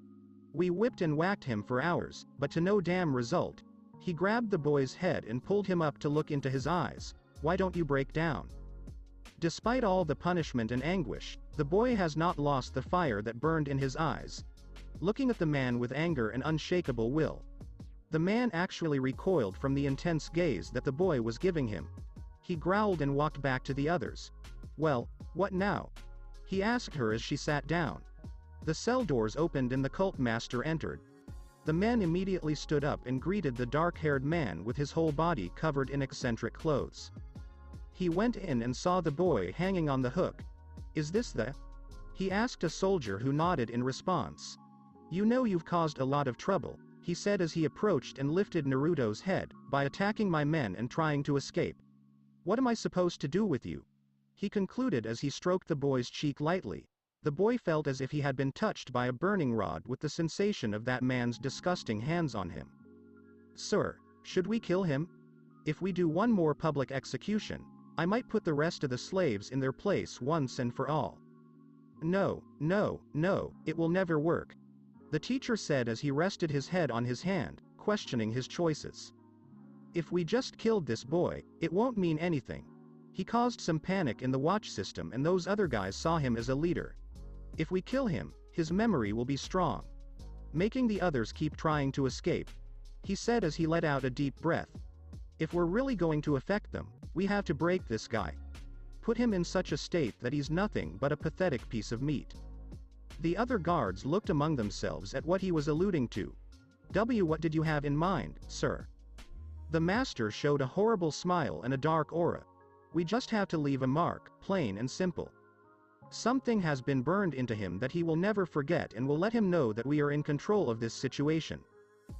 We whipped and whacked him for hours, but to no damn result." He grabbed the boy's head and pulled him up to look into his eyes. "Why don't you break down?" Despite all the punishment and anguish, the boy has not lost the fire that burned in his eyes, looking at the man with anger and unshakable will. The man actually recoiled from the intense gaze that the boy was giving him. He growled and walked back to the others. "Well, what now?" he asked her as she sat down. The cell doors opened and the cult master entered. The men immediately stood up and greeted the dark-haired man with his whole body covered in eccentric clothes. He went in and saw the boy hanging on the hook. "Is this the?" he asked a soldier who nodded in response. "You know you've caused a lot of trouble," he said as he approached and lifted Naruto's head, "by attacking my men and trying to escape. What am I supposed to do with you?" he concluded as he stroked the boy's cheek lightly. The boy felt as if he had been touched by a burning rod with the sensation of that man's disgusting hands on him. "Sir, should we kill him? If we do one more public execution, I might put the rest of the slaves in their place once and for all." "No, no, no, it will never work," the teacher said as he rested his head on his hand, questioning his choices. "If we just killed this boy, it won't mean anything. He caused some panic in the watch system and those other guys saw him as a leader. If we kill him, his memory will be strong, making the others keep trying to escape," he said as he let out a deep breath. "If we're really going to affect them, we have to break this guy. Put him in such a state that he's nothing but a pathetic piece of meat." The other guards looked among themselves at what he was alluding to. What did you have in mind, sir?" The master showed a horrible smile and a dark aura. "We just have to leave a mark, plain and simple. Something has been burned into him that he will never forget and will let him know that we are in control of this situation."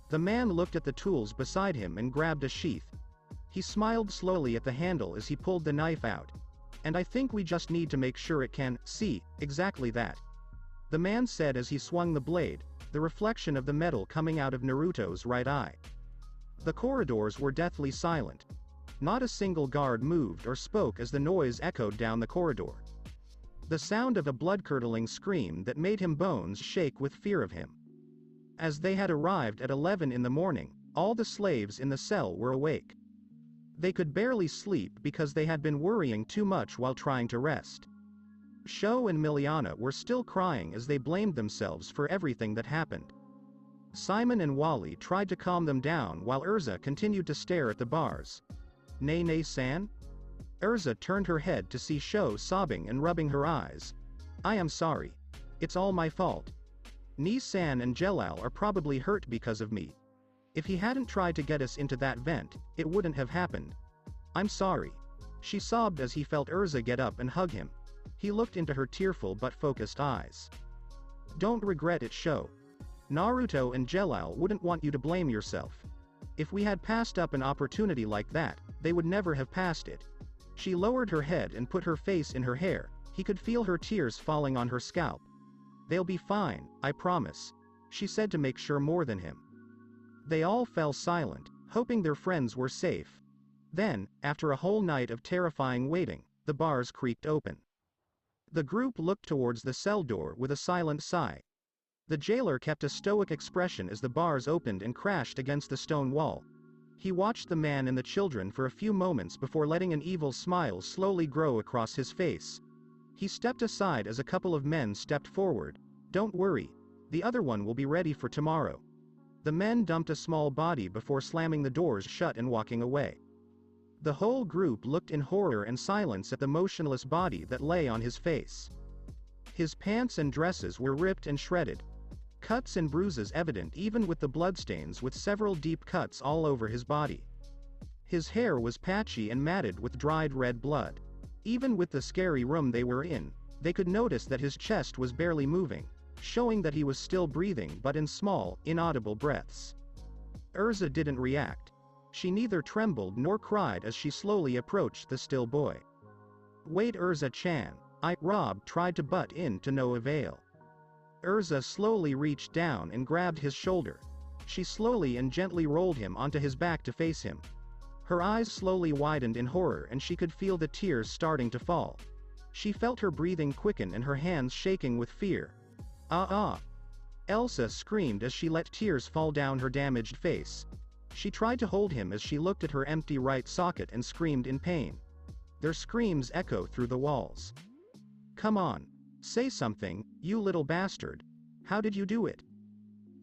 The man looked at the tools beside him and grabbed a sheath. He smiled slowly at the handle as he pulled the knife out. "And I think we just need to make sure it can see exactly that," the man said as he swung the blade, the reflection of the metal coming out of Naruto's right eye. The corridors were deathly silent. Not a single guard moved or spoke as the noise echoed down the corridor. The sound of a blood-curdling scream that made him bones shake with fear of him. As they had arrived at 11 in the morning, all the slaves in the cell were awake. They could barely sleep because they had been worrying too much while trying to rest. Sho and Miliana were still crying as they blamed themselves for everything that happened. Simon and Wally tried to calm them down while Urza continued to stare at the bars. Nay-nay-san? Urza turned her head to see Sho sobbing and rubbing her eyes. I am sorry. It's all my fault. Ni-san and Jellal are probably hurt because of me. If he hadn't tried to get us into that vent, it wouldn't have happened. I'm sorry. She sobbed as he felt Urza get up and hug him. He looked into her tearful but focused eyes. Don't regret it, Sho. Naruto and Jellal wouldn't want you to blame yourself. If we had passed up an opportunity like that, they would never have passed it. She lowered her head and put her face in her hair. He could feel her tears falling on her scalp. They'll be fine, I promise, she said to make sure more than him. They all fell silent, hoping their friends were safe. Then, after a whole night of terrifying waiting, the bars creaked open. The group looked towards the cell door with a silent sigh. The jailer kept a stoic expression as the bars opened and crashed against the stone wall. He watched the man and the children for a few moments before letting an evil smile slowly grow across his face. He stepped aside as a couple of men stepped forward. Don't worry. The other one will be ready for tomorrow. The men dumped a small body before slamming the doors shut and walking away. The whole group looked in horror and silence at the motionless body that lay on his face. His pants and dresses were ripped and shredded. Cuts and bruises evident even with the bloodstains, with several deep cuts all over his body. His hair was patchy and matted with dried red blood. Even with the scary room they were in, they could notice that his chest was barely moving, showing that he was still breathing but in small, inaudible breaths. Urza didn't react. She neither trembled nor cried as she slowly approached the still boy. Wait, Urza-chan. Rob tried to butt in to no avail. Urza slowly reached down and grabbed his shoulder. She slowly and gently rolled him onto his back to face him. Her eyes slowly widened in horror and she could feel the tears starting to fall. She felt her breathing quicken and her hands shaking with fear. Elsa screamed as she let tears fall down her damaged face. She tried to hold him as she looked at her empty right socket and screamed in pain. Their screams echo through the walls. Come on. Say something, you little bastard. How did you do it?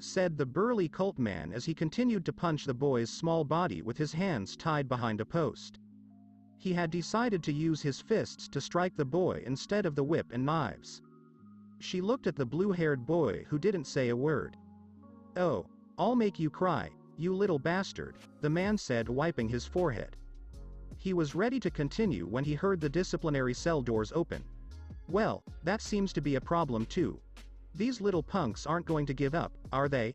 Said the burly cult man as he continued to punch the boy's small body with his hands tied behind a post. He had decided to use his fists to strike the boy instead of the whip and knives. She looked at the blue-haired boy who didn't say a word. Oh, I'll make you cry, you little bastard, the man said, wiping his forehead. He was ready to continue when he heard the disciplinary cell doors open. Well, that seems to be a problem too. These little punks aren't going to give up, are they?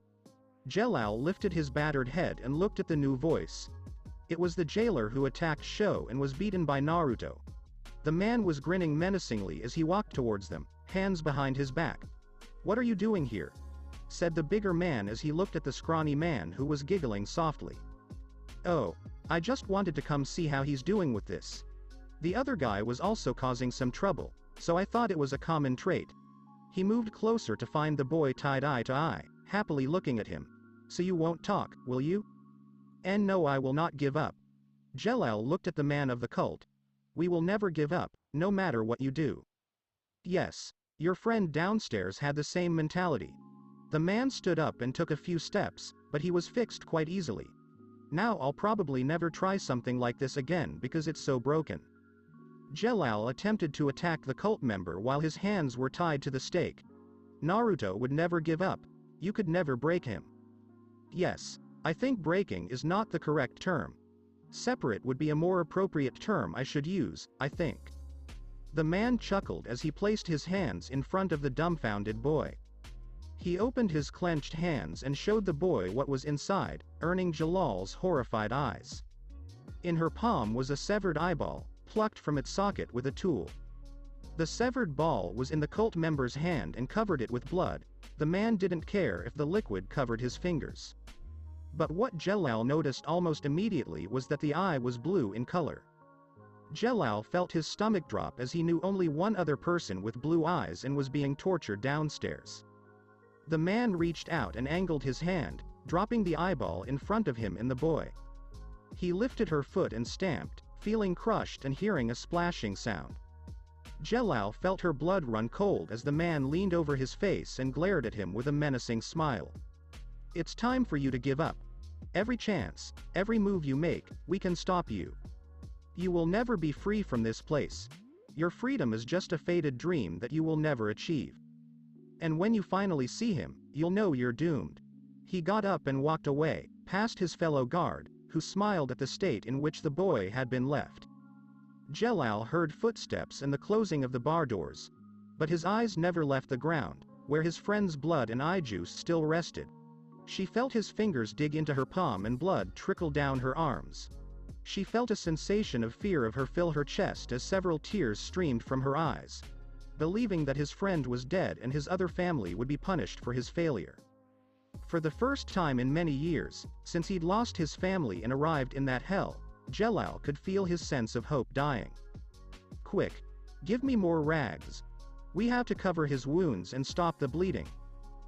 Jellal lifted his battered head and looked at the new voice. It was the jailer who attacked Sho and was beaten by Naruto. The man was grinning menacingly as he walked towards them, hands behind his back. What are you doing here? Said the bigger man as he looked at the scrawny man who was giggling softly. Oh, I just wanted to come see how he's doing with this. The other guy was also causing some trouble, so I thought it was a common trait. He moved closer to find the boy tied eye to eye, happily looking at him. So you won't talk, will you? And no, I will not give up. Jellal looked at the man of the cult. We will never give up, no matter what you do. Yes, your friend downstairs had the same mentality. The man stood up and took a few steps, but he was fixed quite easily. Now I'll probably never try something like this again because it's so broken. Jellal attempted to attack the cult member while his hands were tied to the stake. Naruto would never give up. You could never break him. Yes, I think breaking is not the correct term. Separate would be a more appropriate term I should use, I think. The man chuckled as he placed his hands in front of the dumbfounded boy. He opened his clenched hands and showed the boy what was inside, earning Jellal's horrified eyes. In her palm was a severed eyeball, plucked from its socket with a tool. The severed ball was in the cult member's hand and covered it with blood. The man didn't care if the liquid covered his fingers. But what Jellal noticed almost immediately was that the eye was blue in color. Jellal felt his stomach drop as he knew only one other person with blue eyes and was being tortured downstairs. The man reached out and angled his hand, dropping the eyeball in front of him and the boy. He lifted her foot and stamped, feeling crushed and hearing a splashing sound. Jellal felt her blood run cold as the man leaned over his face and glared at him with a menacing smile. "It's time for you to give up. Every chance, every move you make, we can stop you. You will never be free from this place. Your freedom is just a faded dream that you will never achieve. And when you finally see him, you'll know you're doomed." He got up and walked away, past his fellow guard, who smiled at the state in which the boy had been left. Jellal heard footsteps and the closing of the bar doors. But his eyes never left the ground, where his friend's blood and eye juice still rested. She felt his fingers dig into her palm and blood trickle down her arms. She felt a sensation of fear of her fill her chest as several tears streamed from her eyes, believing that his friend was dead and his other family would be punished for his failure. For the first time in many years, since he'd lost his family and arrived in that hell, Jellal could feel his sense of hope dying. "Quick! Give me more rags. We have to cover his wounds and stop the bleeding."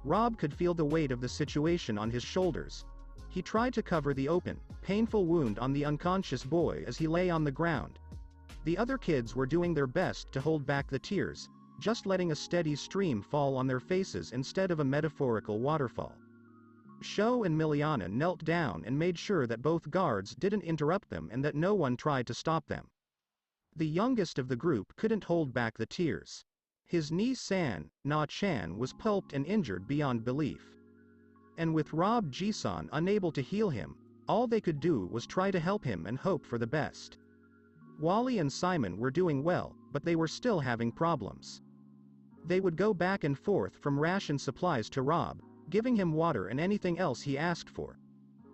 Rob could feel the weight of the situation on his shoulders. He tried to cover the open, painful wound on the unconscious boy as he lay on the ground. The other kids were doing their best to hold back the tears, just letting a steady stream fall on their faces instead of a metaphorical waterfall. Sho and Miliana knelt down and made sure that both guards didn't interrupt them and that no one tried to stop them. The youngest of the group couldn't hold back the tears. His niece San, Na-chan, was pulped and injured beyond belief. And with Rob Ji-san unable to heal him, all they could do was try to help him and hope for the best. Wally and Simon were doing well, but they were still having problems. They would go back and forth from ration supplies to Rob, giving him water and anything else he asked for.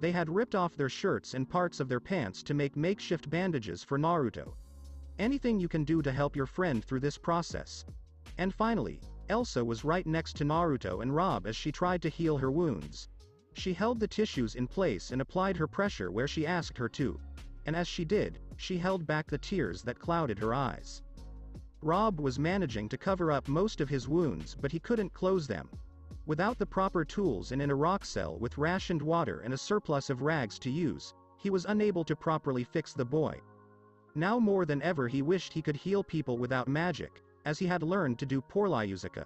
They had ripped off their shirts and parts of their pants to make makeshift bandages for Naruto. Anything you can do to help your friend through this process. And finally, Elsa was right next to Naruto and Rob as she tried to heal her wounds. She held the tissues in place and applied her pressure where she asked her to. And as she did, she held back the tears that clouded her eyes. Rob was managing to cover up most of his wounds, but he couldn't close them. Without the proper tools and in a rock cell with rationed water and a surplus of rags to use, he was unable to properly fix the boy. Now more than ever he wished he could heal people without magic, as he had learned to do Porlyuzuka.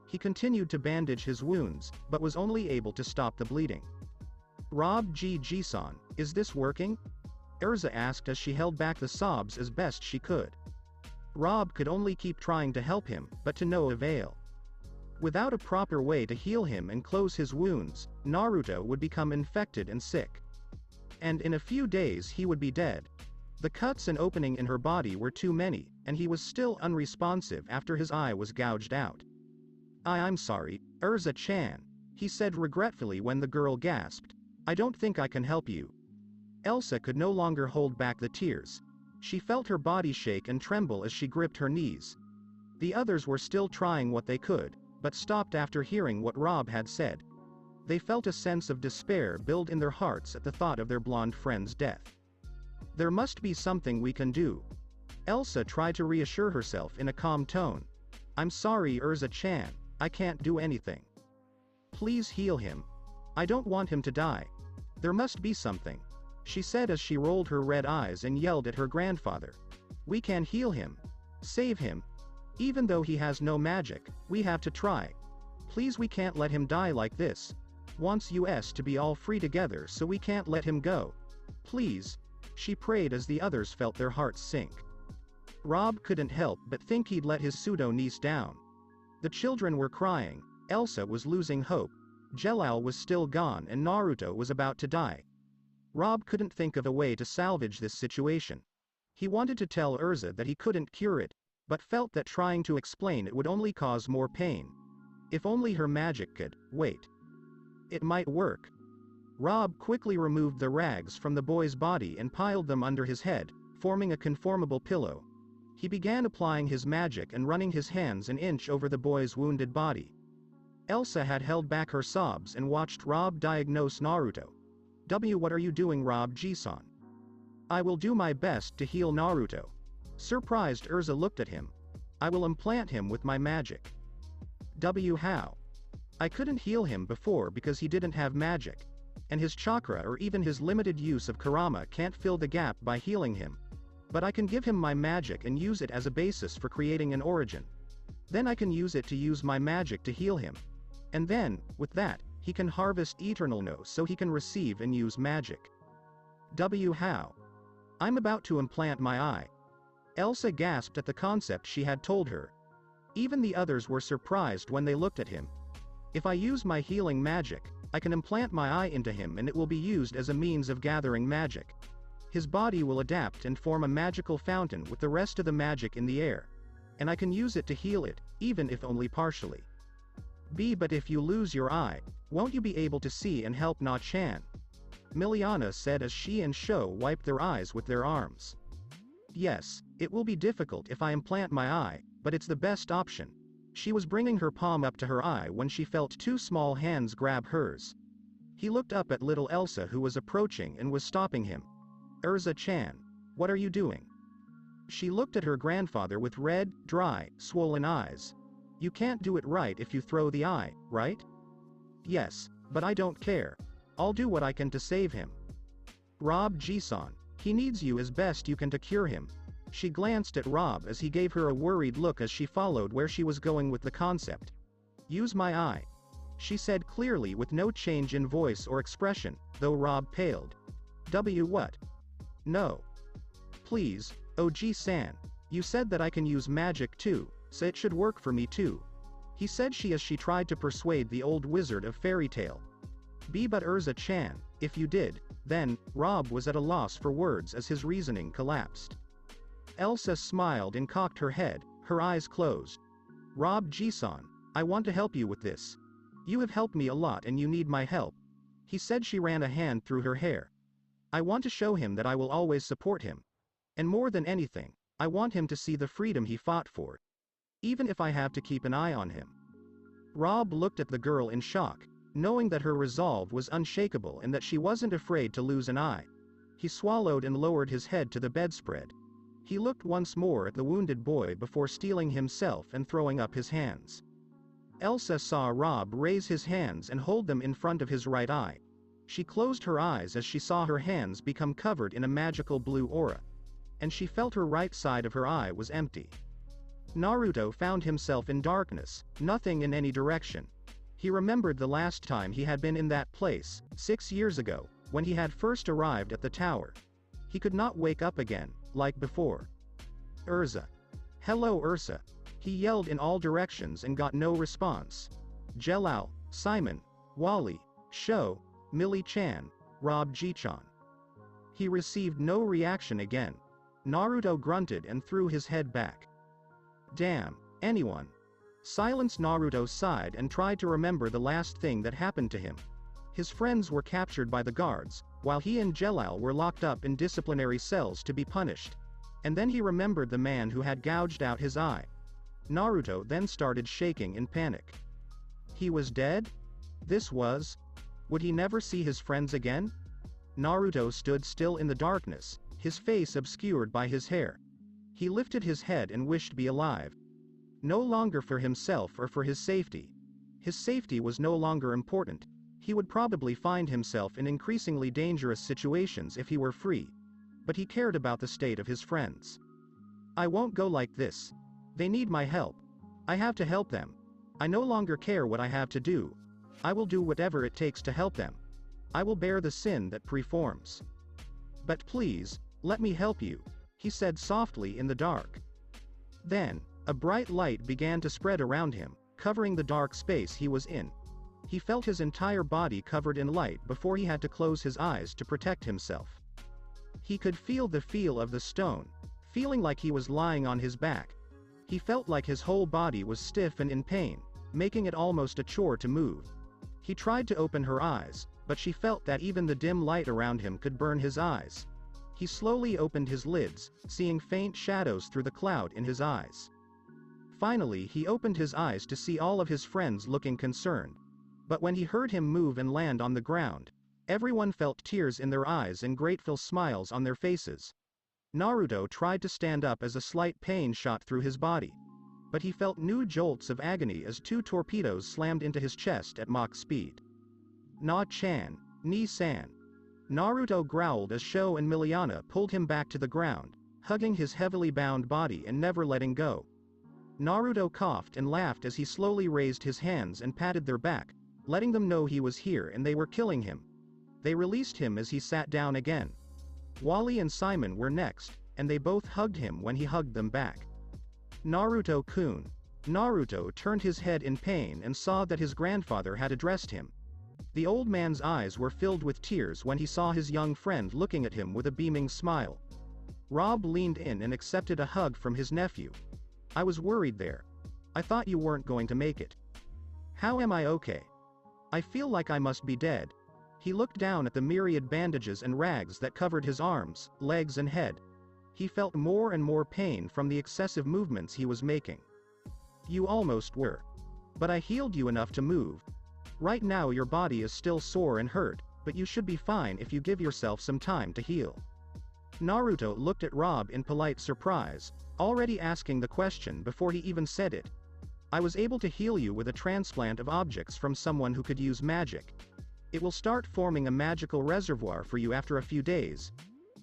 He continued to bandage his wounds, but was only able to stop the bleeding. "Rob Ji-san, is this working?" Erza asked as she held back the sobs as best she could. Rob could only keep trying to help him, but to no avail. Without a proper way to heal him and close his wounds, Naruto would become infected and sick. And in a few days he would be dead. The cuts and opening in her body were too many, and he was still unresponsive after his eye was gouged out. I'm sorry, Erza-chan," he said regretfully when the girl gasped. "I don't think I can help you." Elsa could no longer hold back the tears. She felt her body shake and tremble as she gripped her knees. The others were still trying what they could, but stopped after hearing what Rob had said. They felt a sense of despair build in their hearts at the thought of their blonde friend's death. "There must be something we can do." Elsa tried to reassure herself in a calm tone. "I'm sorry, Erza-chan, I can't do anything. Please heal him. I don't want him to die. There must be something," she said as she rolled her red eyes and yelled at her grandfather. "We can heal him. Save him. Even though he has no magic, we have to try. Please, we can't let him die like this. Wants us to be all free together, so we can't let him go. Please," she prayed as the others felt their hearts sink. Rob couldn't help but think he'd let his pseudo-niece down. The children were crying, Elsa was losing hope, Jellal was still gone and Naruto was about to die. Rob couldn't think of a way to salvage this situation. He wanted to tell Erza that he couldn't cure it, but felt that trying to explain it would only cause more pain. If only her magic could wait. It might work. Rob quickly removed the rags from the boy's body and piled them under his head, forming a conformable pillow. He began applying his magic and running his hands an inch over the boy's wounded body. Elsa had held back her sobs and watched Rob diagnose Naruto. What are you doing, Rob Ji-san?" "I will do my best to heal Naruto." Surprised, Erza looked at him. "I will implant him with my magic." How? "I couldn't heal him before because he didn't have magic. And his chakra or even his limited use of karama can't fill the gap by healing him. But I can give him my magic and use it as a basis for creating an origin. Then I can use it to use my magic to heal him. And then, with that, he can harvest eternal no so he can receive and use magic. How? I'm about to implant my eye. Elsa gasped at the concept she had told her. Even the others were surprised when they looked at him. If I use my healing magic, I can implant my eye into him and it will be used as a means of gathering magic. His body will adapt and form a magical fountain with the rest of the magic in the air. And I can use it to heal it, even if only partially. But if you lose your eye, won't you be able to see and help Na-chan? Miliana said as she and Sho wiped their eyes with their arms. Yes, it will be difficult if I implant my eye, but it's the best option. She was bringing her palm up to her eye when she felt two small hands grab hers. He looked up at little Elsa who was approaching and was stopping him. Urza-chan, what are you doing? She looked at her grandfather with red, dry, swollen eyes. You can't do it right if you throw the eye, right? Yes, but I don't care. I'll do what I can to save him. Rob Ji-san, he needs you as best you can to cure him. She glanced at Rob as he gave her a worried look as she followed where she was going with the concept. Use my eye. She said clearly with no change in voice or expression, though Rob paled. What? No. Please, OG-san, you said that I can use magic too, so it should work for me too. He said she as she tried to persuade the old wizard of fairy tale. But Urza-chan, if you did, then, Rob was at a loss for words as his reasoning collapsed. Elsa smiled and cocked her head, her eyes closed. Rob Ji-san, I want to help you with this. You have helped me a lot and you need my help. He said. She ran a hand through her hair. I want to show him that I will always support him. And more than anything, I want him to see the freedom he fought for. Even if I have to keep an eye on him. Rob looked at the girl in shock, knowing that her resolve was unshakable and that she wasn't afraid to lose an eye. He swallowed and lowered his head to the bedspread. He looked once more at the wounded boy before steeling himself and throwing up his hands. Elsa saw Rob raise his hands and hold them in front of his right eye. She closed her eyes as she saw her hands become covered in a magical blue aura. And she felt her right side of her eye was empty. Naruto found himself in darkness, nothing in any direction. He remembered the last time he had been in that place, 6 years ago, when he had first arrived at the tower. He could not wake up again, like before. Urza. Hello Ursa. He yelled in all directions and got no response. Jellal, Simon, Wally, Sho, Millie-chan, Rob Ji-chan. He received no reaction again. Naruto grunted and threw his head back. Damn, anyone. Silence. Naruto sighed and tried to remember the last thing that happened to him. His friends were captured by the guards, while he and Jellal were locked up in disciplinary cells to be punished. And then he remembered the man who had gouged out his eye. Naruto then started shaking in panic. He was dead? This was? Would he never see his friends again? Naruto stood still in the darkness, his face obscured by his hair. He lifted his head and wished to be alive. No longer for himself or for his safety. His safety was no longer important. He would probably find himself in increasingly dangerous situations if he were free. But he cared about the state of his friends. I won't go like this. They need my help. I have to help them. I no longer care what I have to do. I will do whatever it takes to help them. I will bear the sin that preforms. But please, let me help you, he said softly in the dark. Then, a bright light began to spread around him, covering the dark space he was in. He felt his entire body covered in light before he had to close his eyes to protect himself. He could feel the feel of the stone, feeling like he was lying on his back. He felt like his whole body was stiff and in pain, making it almost a chore to move. He tried to open her eyes, but she felt that even the dim light around him could burn his eyes. He slowly opened his lids, seeing faint shadows through the cloud in his eyes. Finally he opened his eyes to see all of his friends looking concerned. But when he heard him move and land on the ground, everyone felt tears in their eyes and grateful smiles on their faces. Naruto tried to stand up as a slight pain shot through his body. But he felt new jolts of agony as 2 torpedoes slammed into his chest at Mach speed. Na-chan, Ni-san. Naruto growled as Sho and Miliana pulled him back to the ground, hugging his heavily bound body and never letting go. Naruto coughed and laughed as he slowly raised his hands and patted their back, letting them know he was here and they were killing him. They released him as he sat down again. Wally and Simon were next, and they both hugged him when he hugged them back. Naruto-kun. Naruto turned his head in pain and saw that his grandfather had addressed him. The old man's eyes were filled with tears when he saw his young friend looking at him with a beaming smile. Rob leaned in and accepted a hug from his nephew. I was worried there. I thought you weren't going to make it. How am I okay? I feel like I must be dead. He looked down at the myriad bandages and rags that covered his arms, legs and head. He felt more and more pain from the excessive movements he was making. You almost were. But I healed you enough to move. Right now your body is still sore and hurt, but you should be fine if you give yourself some time to heal. Naruto looked at Rob in polite surprise, already asking the question before he even said it. I was able to heal you with a transplant of objects from someone who could use magic. It will start forming a magical reservoir for you after a few days.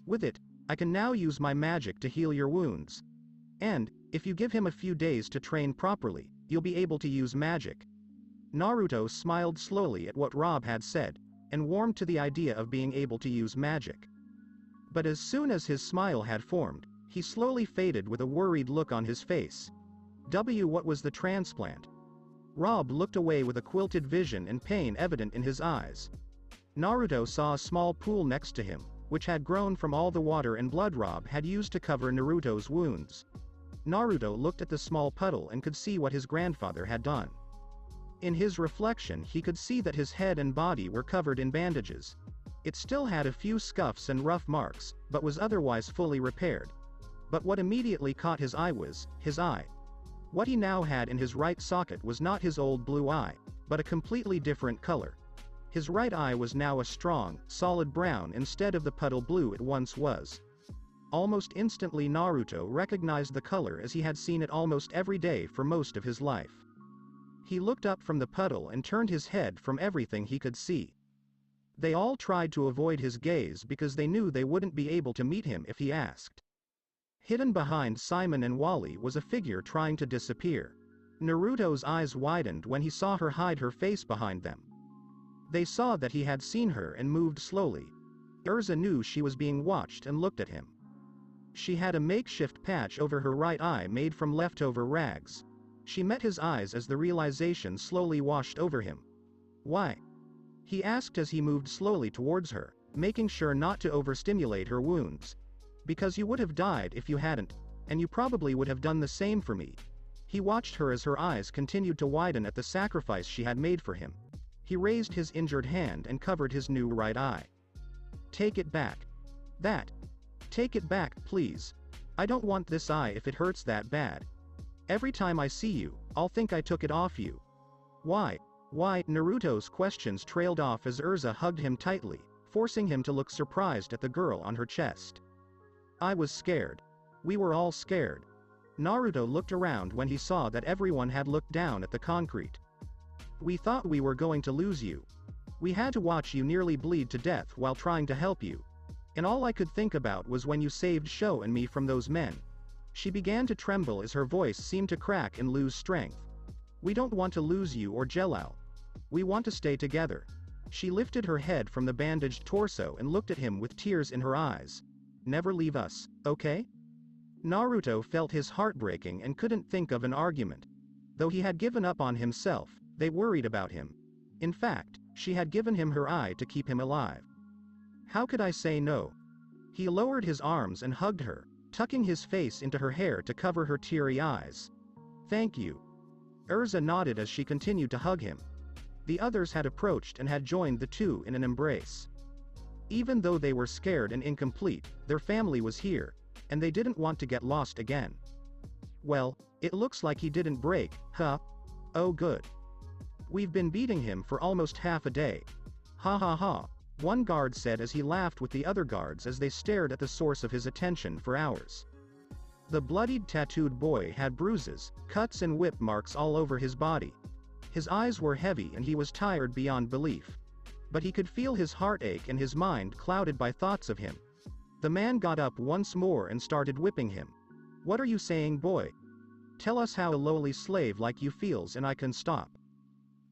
With it, I can now use my magic to heal your wounds. And, if you give him a few days to train properly, you'll be able to use magic. Naruto smiled slowly at what Rob had said, and warmed to the idea of being able to use magic. But as soon as his smile had formed, he slowly faded with a worried look on his face. What was the transplant? Rob looked away with a quilted vision and pain evident in his eyes. Naruto saw a small pool next to him, which had grown from all the water and blood Rob had used to cover Naruto's wounds. Naruto looked at the small puddle and could see what his grandfather had done. In his reflection he could see that his head and body were covered in bandages. It still had a few scuffs and rough marks, but was otherwise fully repaired. But what immediately caught his eye was his eye. What he now had in his right socket was not his old blue eye, but a completely different color. His right eye was now a strong, solid brown instead of the puddle blue it once was. Almost instantly Naruto recognized the color as he had seen it almost every day for most of his life. He looked up from the puddle and turned his head from everything he could see. They all tried to avoid his gaze because they knew they wouldn't be able to meet him if he asked. Hidden behind Simon and Wally was a figure trying to disappear. Naruto's eyes widened when he saw her hide her face behind them. They saw that he had seen her and moved slowly. Urza knew she was being watched and looked at him. She had a makeshift patch over her right eye made from leftover rags. She met his eyes as the realization slowly washed over him. Why? He asked as he moved slowly towards her, making sure not to overstimulate her wounds. Because you would have died if you hadn't, and you probably would have done the same for me. He watched her as her eyes continued to widen at the sacrifice she had made for him. He raised his injured hand and covered his new right eye. Take it back. Take it back, please. I don't want this eye if it hurts that bad. Every time I see you, I'll think I took it off you. Why? Naruto's questions trailed off as Urza hugged him tightly, forcing him to look surprised at the girl on her chest. I was scared. We were all scared. Naruto looked around when he saw that everyone had looked down at the concrete. We thought we were going to lose you. We had to watch you nearly bleed to death while trying to help you. And all I could think about was when you saved Sho and me from those men. She began to tremble as her voice seemed to crack and lose strength. We don't want to lose you or Jellal. We want to stay together. She lifted her head from the bandaged torso and looked at him with tears in her eyes. Never leave us, okay? Naruto felt his heart breaking and couldn't think of an argument. Though he had given up on himself, they worried about him. In fact, she had given him her eye to keep him alive. How could I say no? He lowered his arms and hugged her, tucking his face into her hair to cover her teary eyes. Thank you. Urza nodded as she continued to hug him. The others had approached and had joined the two in an embrace. Even though they were scared and incomplete, their family was here, and they didn't want to get lost again. Well, it looks like he didn't break, huh? Oh good. We've been beating him for almost half a day. Ha ha ha, one guard said as he laughed with the other guards as they stared at the source of his attention for hours. The bloodied tattooed boy had bruises, cuts and whip marks all over his body. His eyes were heavy and he was tired beyond belief. But he could feel his heart ache and his mind clouded by thoughts of him. The man got up once more and started whipping him. "What are you saying, boy? Tell us how a lowly slave like you feels and I can stop."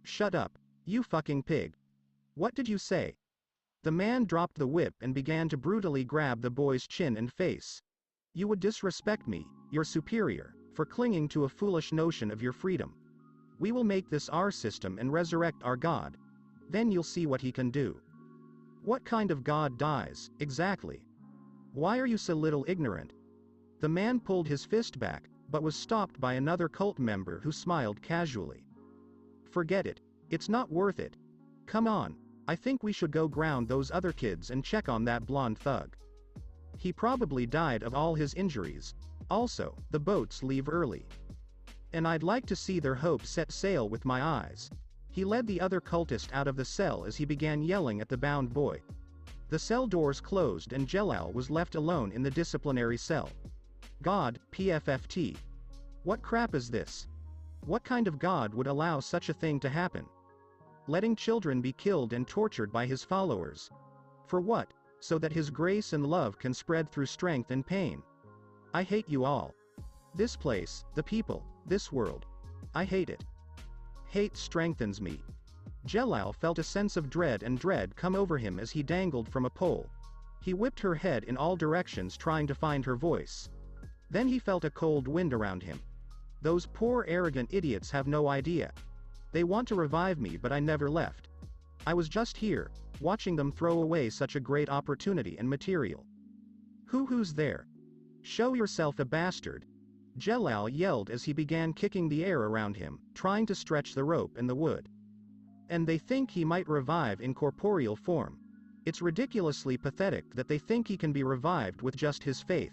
"Shut up, you fucking pig. What did you say?" The man dropped the whip and began to brutally grab the boy's chin and face. "You would disrespect me, your superior, for clinging to a foolish notion of your freedom. We will make this our system and resurrect our God. Then you'll see what he can do." "What kind of God dies, exactly? Why are you so little ignorant?" The man pulled his fist back, but was stopped by another cult member who smiled casually. "Forget it. It's not worth it. Come on, I think we should go ground those other kids and check on that blonde thug. He probably died of all his injuries. Also, the boats leave early. And I'd like to see their hope set sail with my eyes." He led the other cultist out of the cell as he began yelling at the bound boy. The cell doors closed and Jellal was left alone in the disciplinary cell. God, PFFT. What crap is this? What kind of God would allow such a thing to happen? Letting children be killed and tortured by his followers. For what? So that his grace and love can spread through strength and pain. I hate you all. This place, the people, this world. I hate it. Hate strengthens me. Jellal felt a sense of dread come over him as he dangled from a pole. He whipped her head in all directions trying to find her voice. Then he felt a cold wind around him. Those poor arrogant idiots have no idea. They want to revive me but I never left. I was just here, watching them throw away such a great opportunity and material. Who's there? Show yourself a bastard. Jellal yelled as he began kicking the air around him, trying to stretch the rope and the wood. And they think he might revive in corporeal form. It's ridiculously pathetic that they think he can be revived with just his faith.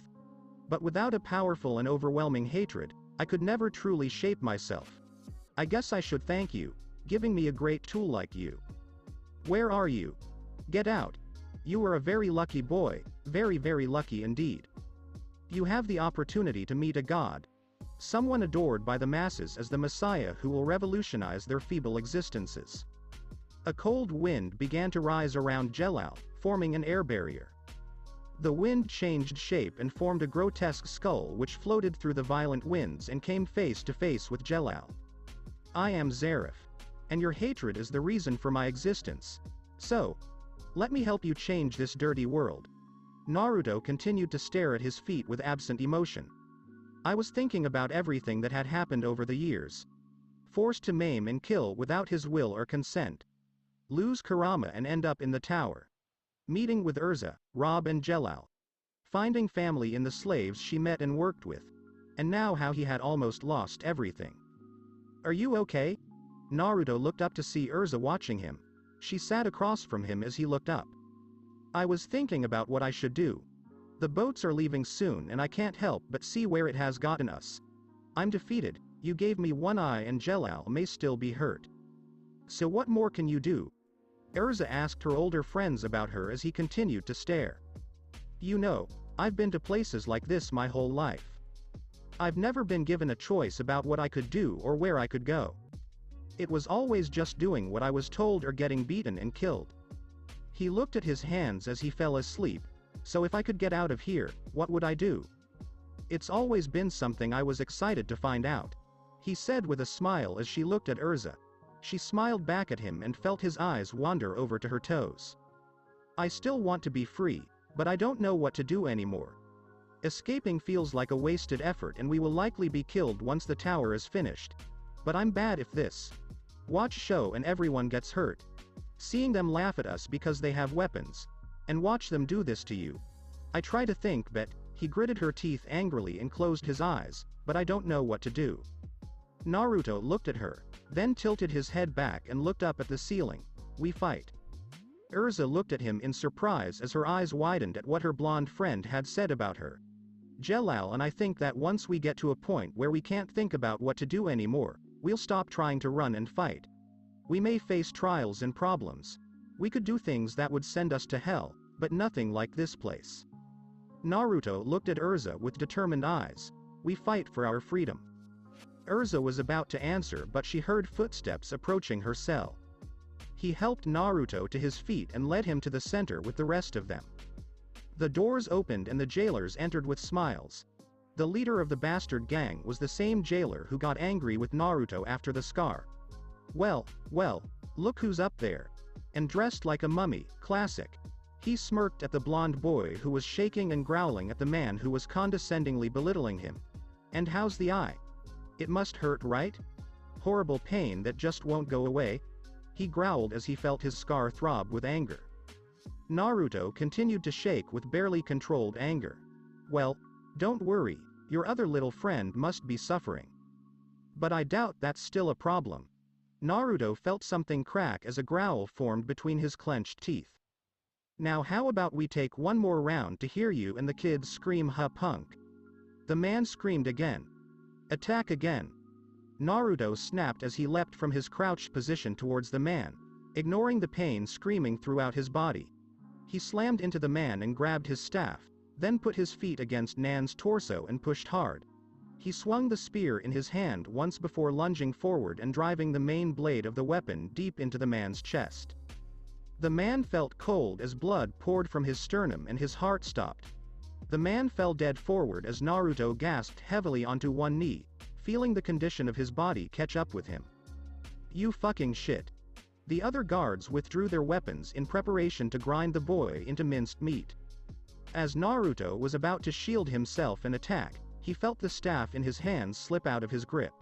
But without a powerful and overwhelming hatred, I could never truly shape myself. I guess I should thank you, giving me a great tool like you. Where are you? Get out. You are a very lucky boy, very, very lucky indeed. You have the opportunity to meet a god. Someone adored by the masses as the Messiah who will revolutionize their feeble existences. A cold wind began to rise around Jellal, forming an air barrier. The wind changed shape and formed a grotesque skull which floated through the violent winds and came face to face with Jellal. I am Zareth. And your hatred is the reason for my existence. So, let me help you change this dirty world. Naruto continued to stare at his feet with absent emotion. I was thinking about everything that had happened over the years. Forced to maim and kill without his will or consent. Lose Kurama and end up in the tower. Meeting with Urza, Rob and Jellal. Finding family in the slaves she met and worked with. And now how he had almost lost everything. Are you okay? Naruto looked up to see Urza watching him. She sat across from him as he looked up. I was thinking about what I should do. The boats are leaving soon and I can't help but see where it has gotten us. I'm defeated, you gave me one eye and Jellal may still be hurt. So what more can you do? Urza asked her older friends about her as he continued to stare. You know, I've been to places like this my whole life. I've never been given a choice about what I could do or where I could go. It was always just doing what I was told or getting beaten and killed. He looked at his hands as he fell asleep. So if I could get out of here, what would I do? It's always been something I was excited to find out. He said with a smile as she looked at Urza. She smiled back at him and felt his eyes wander over to her toes. I still want to be free, but I don't know what to do anymore. Escaping feels like a wasted effort and we will likely be killed once the tower is finished. But I'm bad if this. Watch show and everyone gets hurt. Seeing them laugh at us because they have weapons. And watch them do this to you. I try to think but, he gritted her teeth angrily and closed his eyes, but I don't know what to do. Naruto looked at her, then tilted his head back and looked up at the ceiling. We fight. Urza looked at him in surprise as her eyes widened at what her blonde friend had said about her. Jellal and I think that once we get to a point where we can't think about what to do anymore, we'll stop trying to run and fight. We may face trials and problems. We could do things that would send us to hell, but nothing like this place. Naruto looked at Urza with determined eyes. We fight for our freedom. Urza was about to answer but she heard footsteps approaching her cell. He helped Naruto to his feet and led him to the center with the rest of them. The doors opened and the jailers entered with smiles. The leader of the bastard gang was the same jailer who got angry with Naruto after the scar. Well, look who's up there. And dressed like a mummy, classic. He smirked at the blonde boy who was shaking and growling at the man who was condescendingly belittling him. And how's the eye? It must hurt, right? Horrible pain that just won't go away? He growled as he felt his scar throb with anger. Naruto continued to shake with barely controlled anger. Well, don't worry, your other little friend must be suffering. But I doubt that's still a problem. Naruto felt something crack as a growl formed between his clenched teeth. Now how about we take one more round to hear you and the kids scream "Ha punk." The man screamed again. Attack again. Naruto snapped as he leapt from his crouched position towards the man, ignoring the pain screaming throughout his body. He slammed into the man and grabbed his staff, then put his feet against Nan's torso and pushed hard. He swung the spear in his hand once before lunging forward and driving the main blade of the weapon deep into the man's chest. The man felt cold as blood poured from his sternum and his heart stopped. The man fell dead forward as Naruto gasped heavily onto one knee, feeling the condition of his body catch up with him. You fucking shit. The other guards withdrew their weapons in preparation to grind the boy into minced meat. As Naruto was about to shield himself and attack, he felt the staff in his hands slip out of his grip.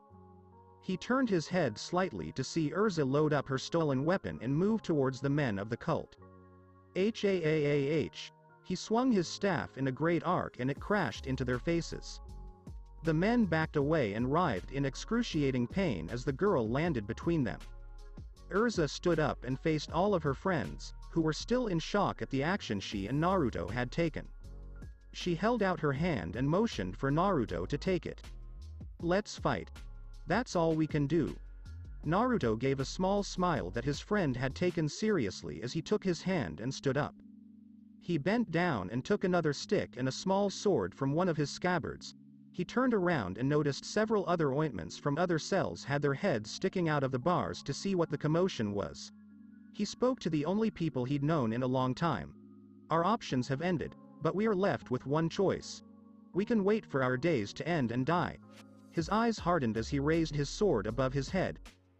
He turned his head slightly to see Urza load up her stolen weapon and move towards the men of the cult. H-A-A-A-H. He swung his staff in a great arc and it crashed into their faces. The men backed away and writhed in excruciating pain as the girl landed between them. Urza stood up and faced all of her friends, who were still in shock at the action she and Naruto had taken. She held out her hand and motioned for Naruto to take it. Let's fight. That's all we can do. Naruto gave a small smile that his friend had taken seriously as he took his hand and stood up. He bent down and took another stick and a small sword from one of his scabbards. He turned around and noticed several other ointments from other cells had their heads sticking out of the bars to see what the commotion was. He spoke to the only people he'd known in a long time. Our options have ended, but we are left with one choice. We can wait for our days to end and die. His eyes hardened as he raised his sword above his head.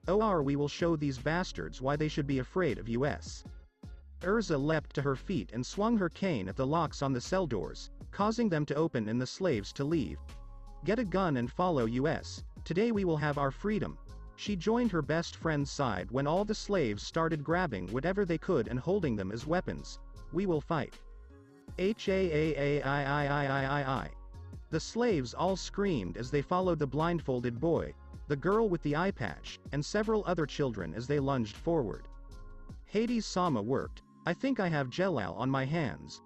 Or we will show these bastards why they should be afraid of us. Urza leapt to her feet and swung her cane at the locks on the cell doors, causing them to open and the slaves to leave. Get a gun and follow us. Today we will have our freedom. She joined her best friend's side when all the slaves started grabbing whatever they could and holding them as weapons. We will fight. H-A-A-A-I-I-I-I-I. The slaves all screamed as they followed the blindfolded boy, the girl with the eye patch, and several other children as they lunged forward. Hades-sama worked. I think I have Jellal on my hands.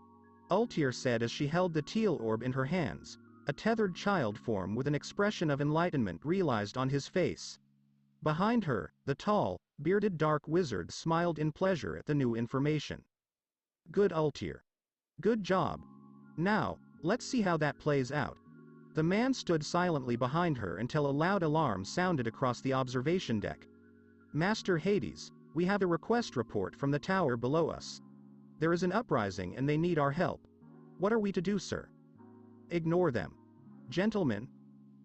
Ultir said as she held the teal orb in her hands. A tethered child form with an expression of enlightenment realized on his face. Behind her, the tall, bearded dark wizard smiled in pleasure at the new information. Good Ultir. Good job. Now, let's see how that plays out. The man stood silently behind her until a loud alarm sounded across the observation deck. Master Hades, we have a request report from the tower below us. There is an uprising and they need our help. What are we to do, sir? Ignore them. Gentlemen,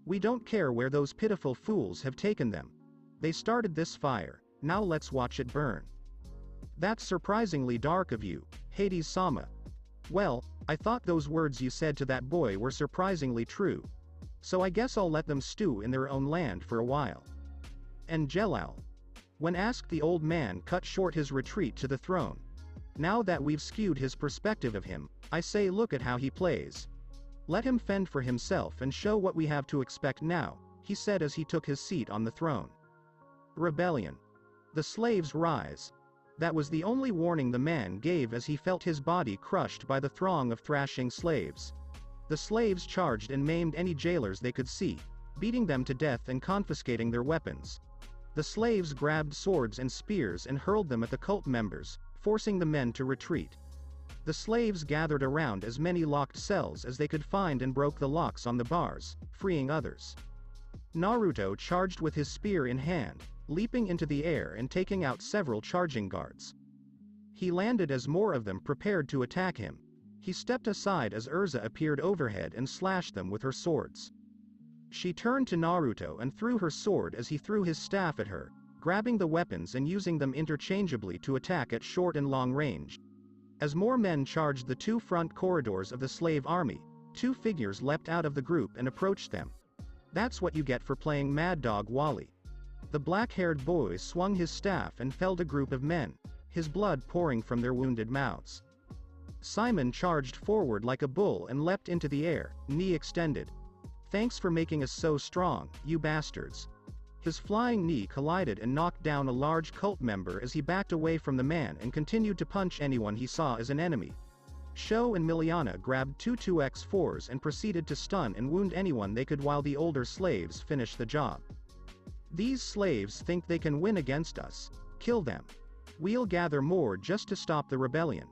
we don't care where those pitiful fools have taken them. They started this fire, now let's watch it burn. That's surprisingly dark of you, Hades-sama. Well, I thought those words you said to that boy were surprisingly true. So I guess I'll let them stew in their own land for a while. And Jellal. When asked, the old man cut short his retreat to the throne. Now that we've skewed his perspective of him, I say look at how he plays. Let him fend for himself and show what we have to expect now, he said as he took his seat on the throne. Rebellion. The slaves rise. That was the only warning the man gave as he felt his body crushed by the throng of thrashing slaves. The slaves charged and maimed any jailers they could see, beating them to death and confiscating their weapons. The slaves grabbed swords and spears and hurled them at the cult members, forcing the men to retreat. The slaves gathered around as many locked cells as they could find and broke the locks on the bars, freeing others. Naruto charged with his spear in hand, leaping into the air and taking out several charging guards. He landed as more of them prepared to attack him. He stepped aside as Urza appeared overhead and slashed them with her swords. She turned to Naruto and threw her sword as he threw his staff at her, grabbing the weapons and using them interchangeably to attack at short and long range. As more men charged the two front corridors of the slave army, two figures leapt out of the group and approached them. That's what you get for playing Mad Dog Wally. The black-haired boy swung his staff and felled a group of men, his blood pouring from their wounded mouths. Simon charged forward like a bull and leapt into the air, knee extended. "Thanks for making us so strong, you bastards." His flying knee collided and knocked down a large cult member as he backed away from the man and continued to punch anyone he saw as an enemy. Sho and Miliana grabbed two 2x4s and proceeded to stun and wound anyone they could while the older slaves finished the job. "These slaves think they can win against us. Kill them. We'll gather more just to stop the rebellion,"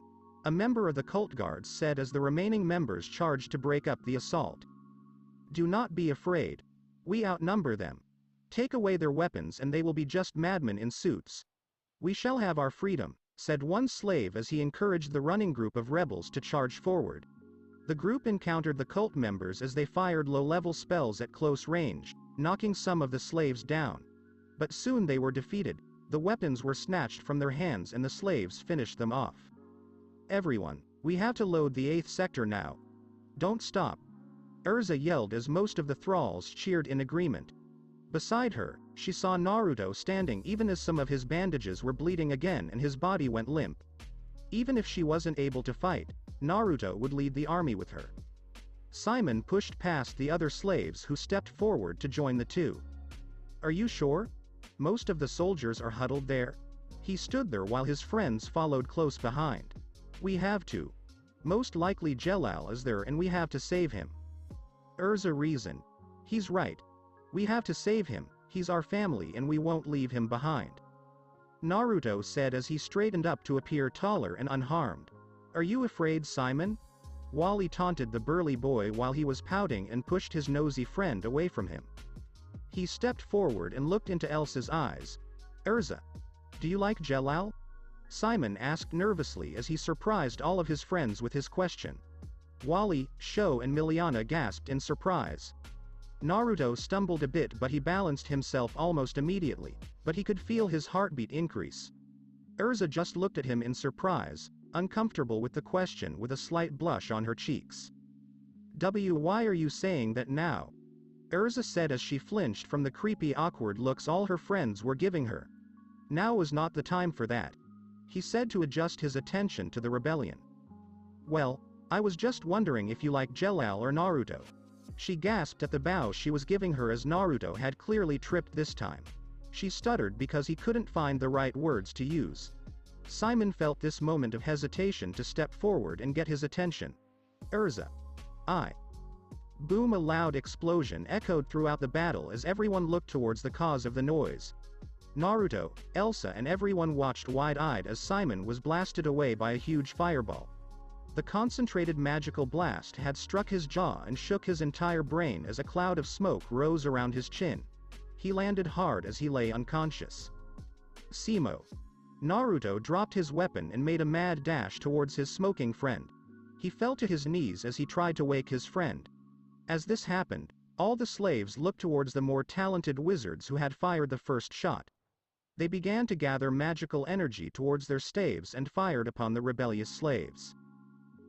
a member of the cult guards said as the remaining members charged to break up the assault. "Do not be afraid. We outnumber them. Take away their weapons and they will be just madmen in suits. We shall have our freedom," said one slave as he encouraged the running group of rebels to charge forward. The group encountered the cult members as they fired low-level spells at close range, knocking some of the slaves down. But soon they were defeated, the weapons were snatched from their hands and the slaves finished them off. "Everyone, we have to load the 8th sector now. Don't stop," Urza yelled as most of the thralls cheered in agreement. Beside her, she saw Naruto standing even as some of his bandages were bleeding again and his body went limp. Even if she wasn't able to fight, Naruto would lead the army with her. Simon pushed past the other slaves who stepped forward to join the two. "Are you sure? Most of the soldiers are huddled there." He stood there while his friends followed close behind. "We have to. Most likely Jellal is there and we have to save him." Urza reasoned. "He's right. We have to save him, he's our family and we won't leave him behind," Naruto said as he straightened up to appear taller and unharmed. "Are you afraid, Simon?" Wally taunted the burly boy while he was pouting and pushed his nosy friend away from him. He stepped forward and looked into Elsa's eyes. "Urza, do you like Jellal?" Simon asked nervously as he surprised all of his friends with his question. Wally, Sho and Miliana gasped in surprise. Naruto stumbled a bit but he balanced himself almost immediately, but he could feel his heartbeat increase. Urza just looked at him in surprise, uncomfortable with the question with a slight blush on her cheeks. "Why are you saying that now?" Urza said as she flinched from the creepy awkward looks all her friends were giving her. Now was not the time for that. He said to adjust his attention to the rebellion. "Well, I was just wondering if you like Jellal or Naruto." She gasped at the bow she was giving her as Naruto had clearly tripped this time. She stuttered because he couldn't find the right words to use. Simon felt this moment of hesitation to step forward and get his attention. "Urza. I." Boom! A loud explosion echoed throughout the battle as everyone looked towards the cause of the noise. Naruto, Elsa and everyone watched wide-eyed as Simon was blasted away by a huge fireball. The concentrated magical blast had struck his jaw and shook his entire brain as a cloud of smoke rose around his chin. He landed hard as he lay unconscious. Simo. Naruto dropped his weapon and made a mad dash towards his smoking friend. He fell to his knees as he tried to wake his friend. As this happened, all the slaves looked towards the more talented wizards who had fired the first shot. They began to gather magical energy towards their staves and fired upon the rebellious slaves.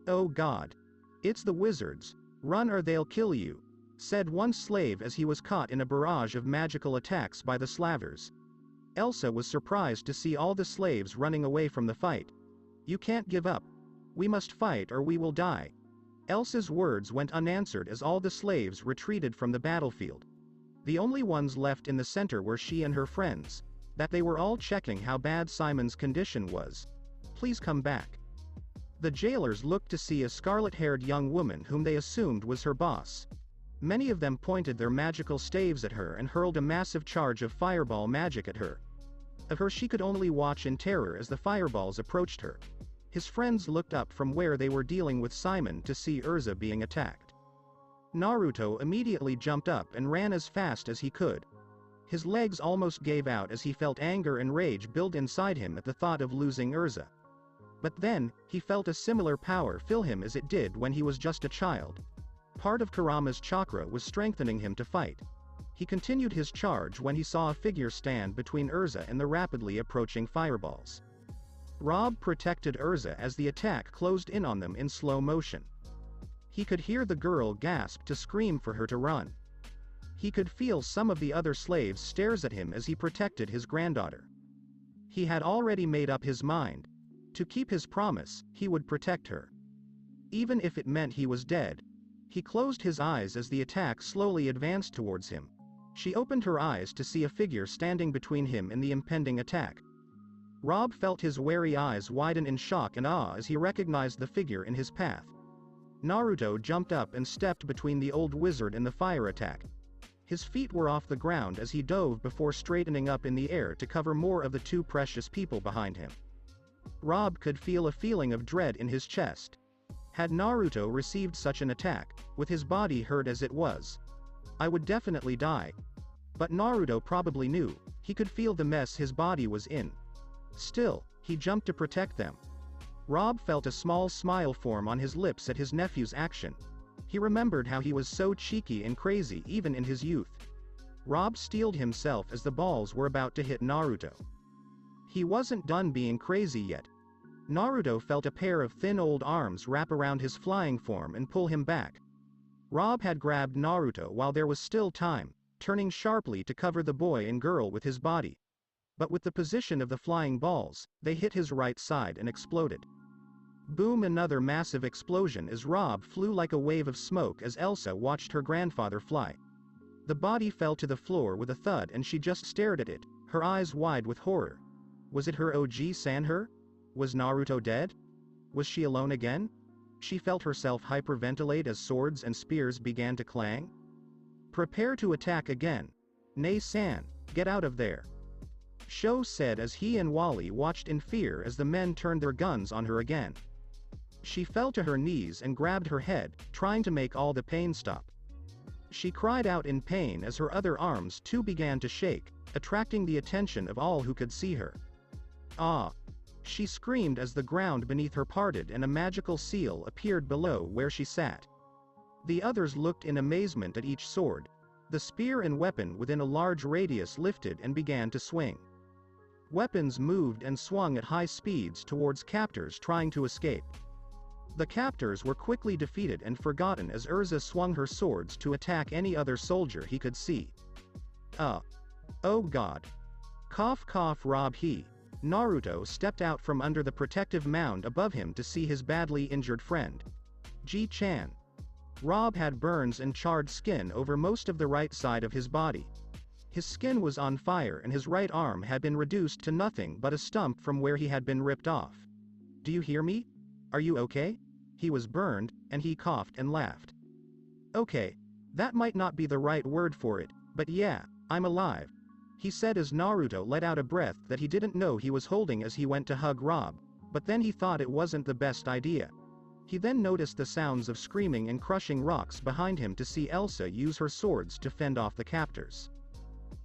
"Oh God! It's the wizards, run or they'll kill you," said one slave as he was caught in a barrage of magical attacks by the slavers. Elsa was surprised to see all the slaves running away from the fight. "You can't give up. We must fight or we will die." Elsa's words went unanswered as all the slaves retreated from the battlefield. The only ones left in the center were she and her friends, that they were all checking how bad Simon's condition was. "Please come back." The jailers looked to see a scarlet-haired young woman whom they assumed was her boss. Many of them pointed their magical staves at her and hurled a massive charge of fireball magic at her. Of her she could only watch in terror as the fireballs approached her. His friends looked up from where they were dealing with Simon to see Urza being attacked. Naruto immediately jumped up and ran as fast as he could. His legs almost gave out as he felt anger and rage build inside him at the thought of losing Urza. But then, he felt a similar power fill him as it did when he was just a child. Part of Kurama's chakra was strengthening him to fight. He continued his charge when he saw a figure stand between Urza and the rapidly approaching fireballs. Rob protected Urza as the attack closed in on them in slow motion. He could hear the girl gasp to scream for her to run. He could feel some of the other slaves stares at him as he protected his granddaughter. He had already made up his mind. To keep his promise, he would protect her. Even if it meant he was dead. He closed his eyes as the attack slowly advanced towards him. She opened her eyes to see a figure standing between him and the impending attack. Rob felt his wary eyes widen in shock and awe as he recognized the figure in his path. Naruto jumped up and stepped between the old wizard and the fire attack. His feet were off the ground as he dove before straightening up in the air to cover more of the two precious people behind him. Rob could feel a feeling of dread in his chest. Had Naruto received such an attack, with his body hurt as it was, I would definitely die. But Naruto probably knew. He could feel the mess his body was in. Still, he jumped to protect them. Rob felt a small smile form on his lips at his nephew's action. He remembered how he was so cheeky and crazy even in his youth. Rob steeled himself as the balls were about to hit Naruto. He wasn't done being crazy yet. Naruto felt a pair of thin old arms wrap around his flying form and pull him back. Rob had grabbed Naruto while there was still time, turning sharply to cover the boy and girl with his body. But with the position of the flying balls, they hit his right side and exploded. Boom! Another massive explosion as Rob flew like a wave of smoke as Elsa watched her grandfather fly. The body fell to the floor with a thud and she just stared at it, her eyes wide with horror. Was it her OG-san her? Was Naruto dead? Was she alone again? She felt herself hyperventilate as swords and spears began to clang. Prepare to attack again. Nei-san, get out of there. Sho said as he and Wally watched in fear as the men turned their guns on her again. She fell to her knees and grabbed her head, trying to make all the pain stop. She cried out in pain as her other arms too began to shake, attracting the attention of all who could see her. Ah! She screamed as the ground beneath her parted and a magical seal appeared below where she sat. The others looked in amazement at each sword. The spear and weapon within a large radius lifted and began to swing. Weapons moved and swung at high speeds towards captors trying to escape. The captors were quickly defeated and forgotten as Urza swung her swords to attack any other soldier he could see. Oh god. Cough cough Rob he. Naruto stepped out from under the protective mound above him to see his badly injured friend. Ji-chan. Rob had burns and charred skin over most of the right side of his body. His skin was on fire and his right arm had been reduced to nothing but a stump from where he had been ripped off. Do you hear me? Are you okay? He was burned, and he coughed and laughed. Okay. That might not be the right word for it, but yeah, I'm alive. He said as Naruto let out a breath that he didn't know he was holding as he went to hug Rob, but then he thought it wasn't the best idea. He then noticed the sounds of screaming and crushing rocks behind him to see Elsa use her swords to fend off the captors.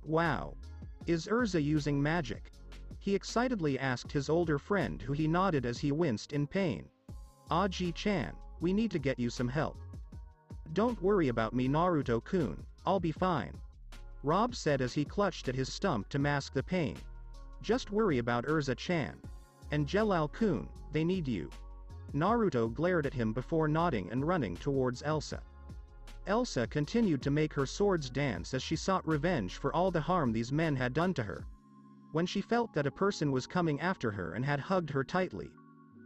Wow. Is Urza using magic? He excitedly asked his older friend who he nodded as he winced in pain. Aji-chan, we need to get you some help. Don't worry about me Naruto-kun, I'll be fine. Rob said as he clutched at his stump to mask the pain. Just worry about Urza-chan. And Jellal-kun, they need you. Naruto glared at him before nodding and running towards Elsa. Elsa continued to make her swords dance as she sought revenge for all the harm these men had done to her. When she felt that a person was coming after her and had hugged her tightly,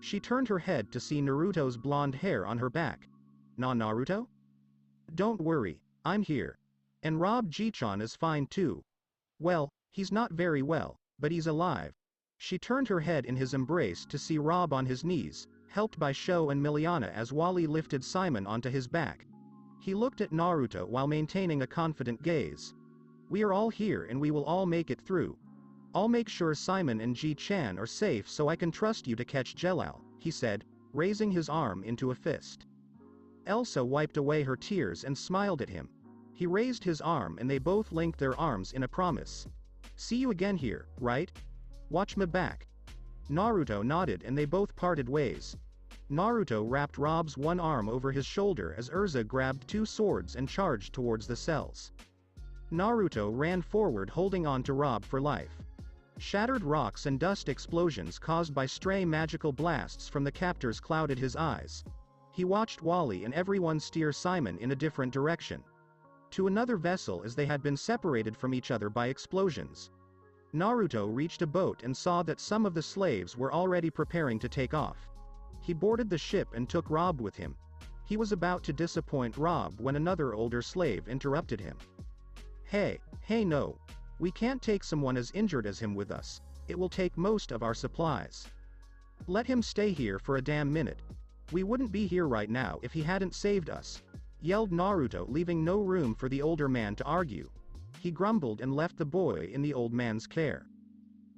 she turned her head to see Naruto's blonde hair on her back. Naruto? Don't worry, I'm here. And Rob Ji-chan is fine too. Well, he's not very well, but he's alive. She turned her head in his embrace to see Rob on his knees, helped by Sho and Miliana as Wally lifted Simon onto his back. He looked at Naruto while maintaining a confident gaze. We are all here and we will all make it through. I'll make sure Simon and Ji-chan are safe so I can trust you to catch Jellal, he said, raising his arm into a fist. Elsa wiped away her tears and smiled at him. He raised his arm and they both linked their arms in a promise. See you again here, right? Watch me back. Naruto nodded and they both parted ways. Naruto wrapped Rob's one arm over his shoulder as Urza grabbed two swords and charged towards the cells. Naruto ran forward holding on to Rob for life. Shattered rocks and dust explosions caused by stray magical blasts from the captors clouded his eyes. He watched Wally and everyone steer Simon in a different direction. To another vessel as they had been separated from each other by explosions. Naruto reached a boat and saw that some of the slaves were already preparing to take off. He boarded the ship and took Rob with him. He was about to disappoint Rob when another older slave interrupted him. Hey no. We can't take someone as injured as him with us. It will take most of our supplies. Let him stay here for a damn minute. We wouldn't be here right now if he hadn't saved us, yelled Naruto, leaving no room for the older man to argue. He grumbled and left the boy in the old man's care.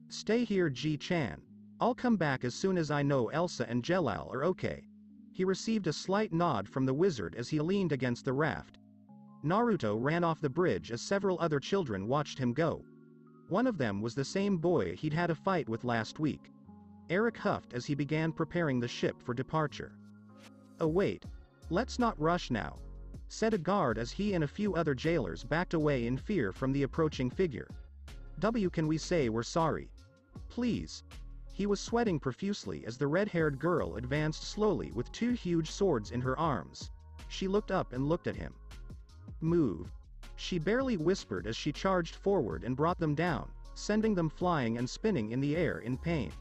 Stay here, Ji-chan. I'll come back as soon as I know Elsa and Jellal are okay. He received a slight nod from the wizard as he leaned against the raft. Naruto ran off the bridge as several other children watched him go. One of them was the same boy he'd had a fight with last week. Eric huffed as he began preparing the ship for departure. Oh wait. Let's not rush now, said a guard as he and a few other jailers backed away in fear from the approaching figure. Can we say we're sorry? Please. He was sweating profusely as the red-haired girl advanced slowly with two huge swords in her arms. She looked up and looked at him. Move. She barely whispered as she charged forward and brought them down, sending them flying and spinning in the air in pain.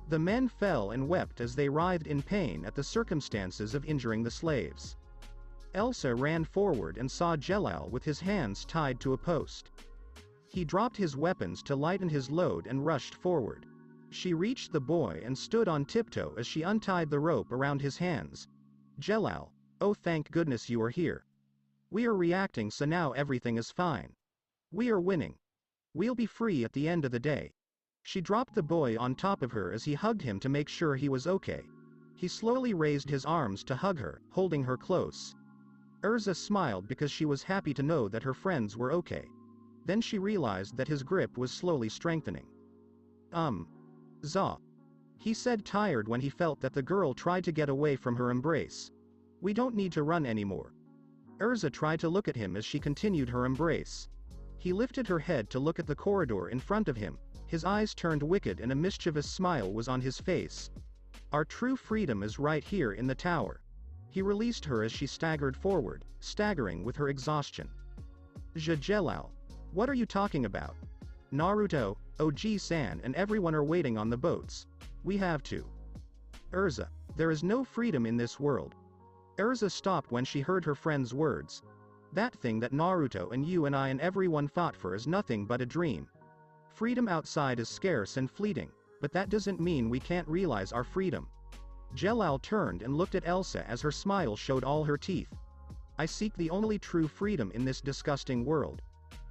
The men fell and wept as they writhed in pain at the circumstances of injuring the slaves. Elsa ran forward and saw Jellal with his hands tied to a post. He dropped his weapons to lighten his load and rushed forward. She reached the boy and stood on tiptoe as she untied the rope around his hands. Jellal, oh thank goodness you are here. We are reacting, so now everything is fine. We are winning. We'll be free at the end of the day. She dropped the boy on top of her as he hugged him to make sure he was okay. He slowly raised his arms to hug her, holding her close. Urza smiled because she was happy to know that her friends were okay. Then she realized that his grip was slowly strengthening. Za. He said, tired when he felt that the girl tried to get away from her embrace. We don't need to run anymore. Urza tried to look at him as she continued her embrace. He lifted her head to look at the corridor in front of him. His eyes turned wicked and a mischievous smile was on his face. Our true freedom is right here in the tower. He released her as she staggered forward, staggering with her exhaustion. Jellal. What are you talking about? Naruto, Oji-san and everyone are waiting on the boats. We have to. Urza. There is no freedom in this world. Urza stopped when she heard her friend's words. That thing that Naruto and you and I and everyone fought for is nothing but a dream. Freedom outside is scarce and fleeting, but that doesn't mean we can't realize our freedom. Jellal turned and looked at Elsa as her smile showed all her teeth. I seek the only true freedom in this disgusting world.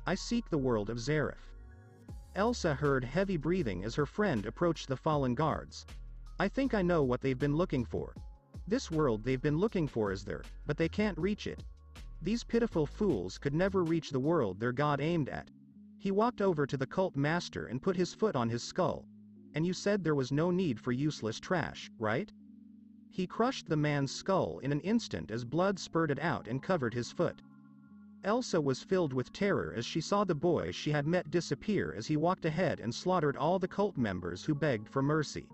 I seek the world of Zareth. Elsa heard heavy breathing as her friend approached the fallen guards. I think I know what they've been looking for. This world they've been looking for is there, but they can't reach it. These pitiful fools could never reach the world their god aimed at. He walked over to the cult master and put his foot on his skull. And you said there was no need for useless trash, right? He crushed the man's skull in an instant as blood spurted out and covered his foot. Elsa was filled with terror as she saw the boy she had met disappear as he walked ahead and slaughtered all the cult members who begged for mercy.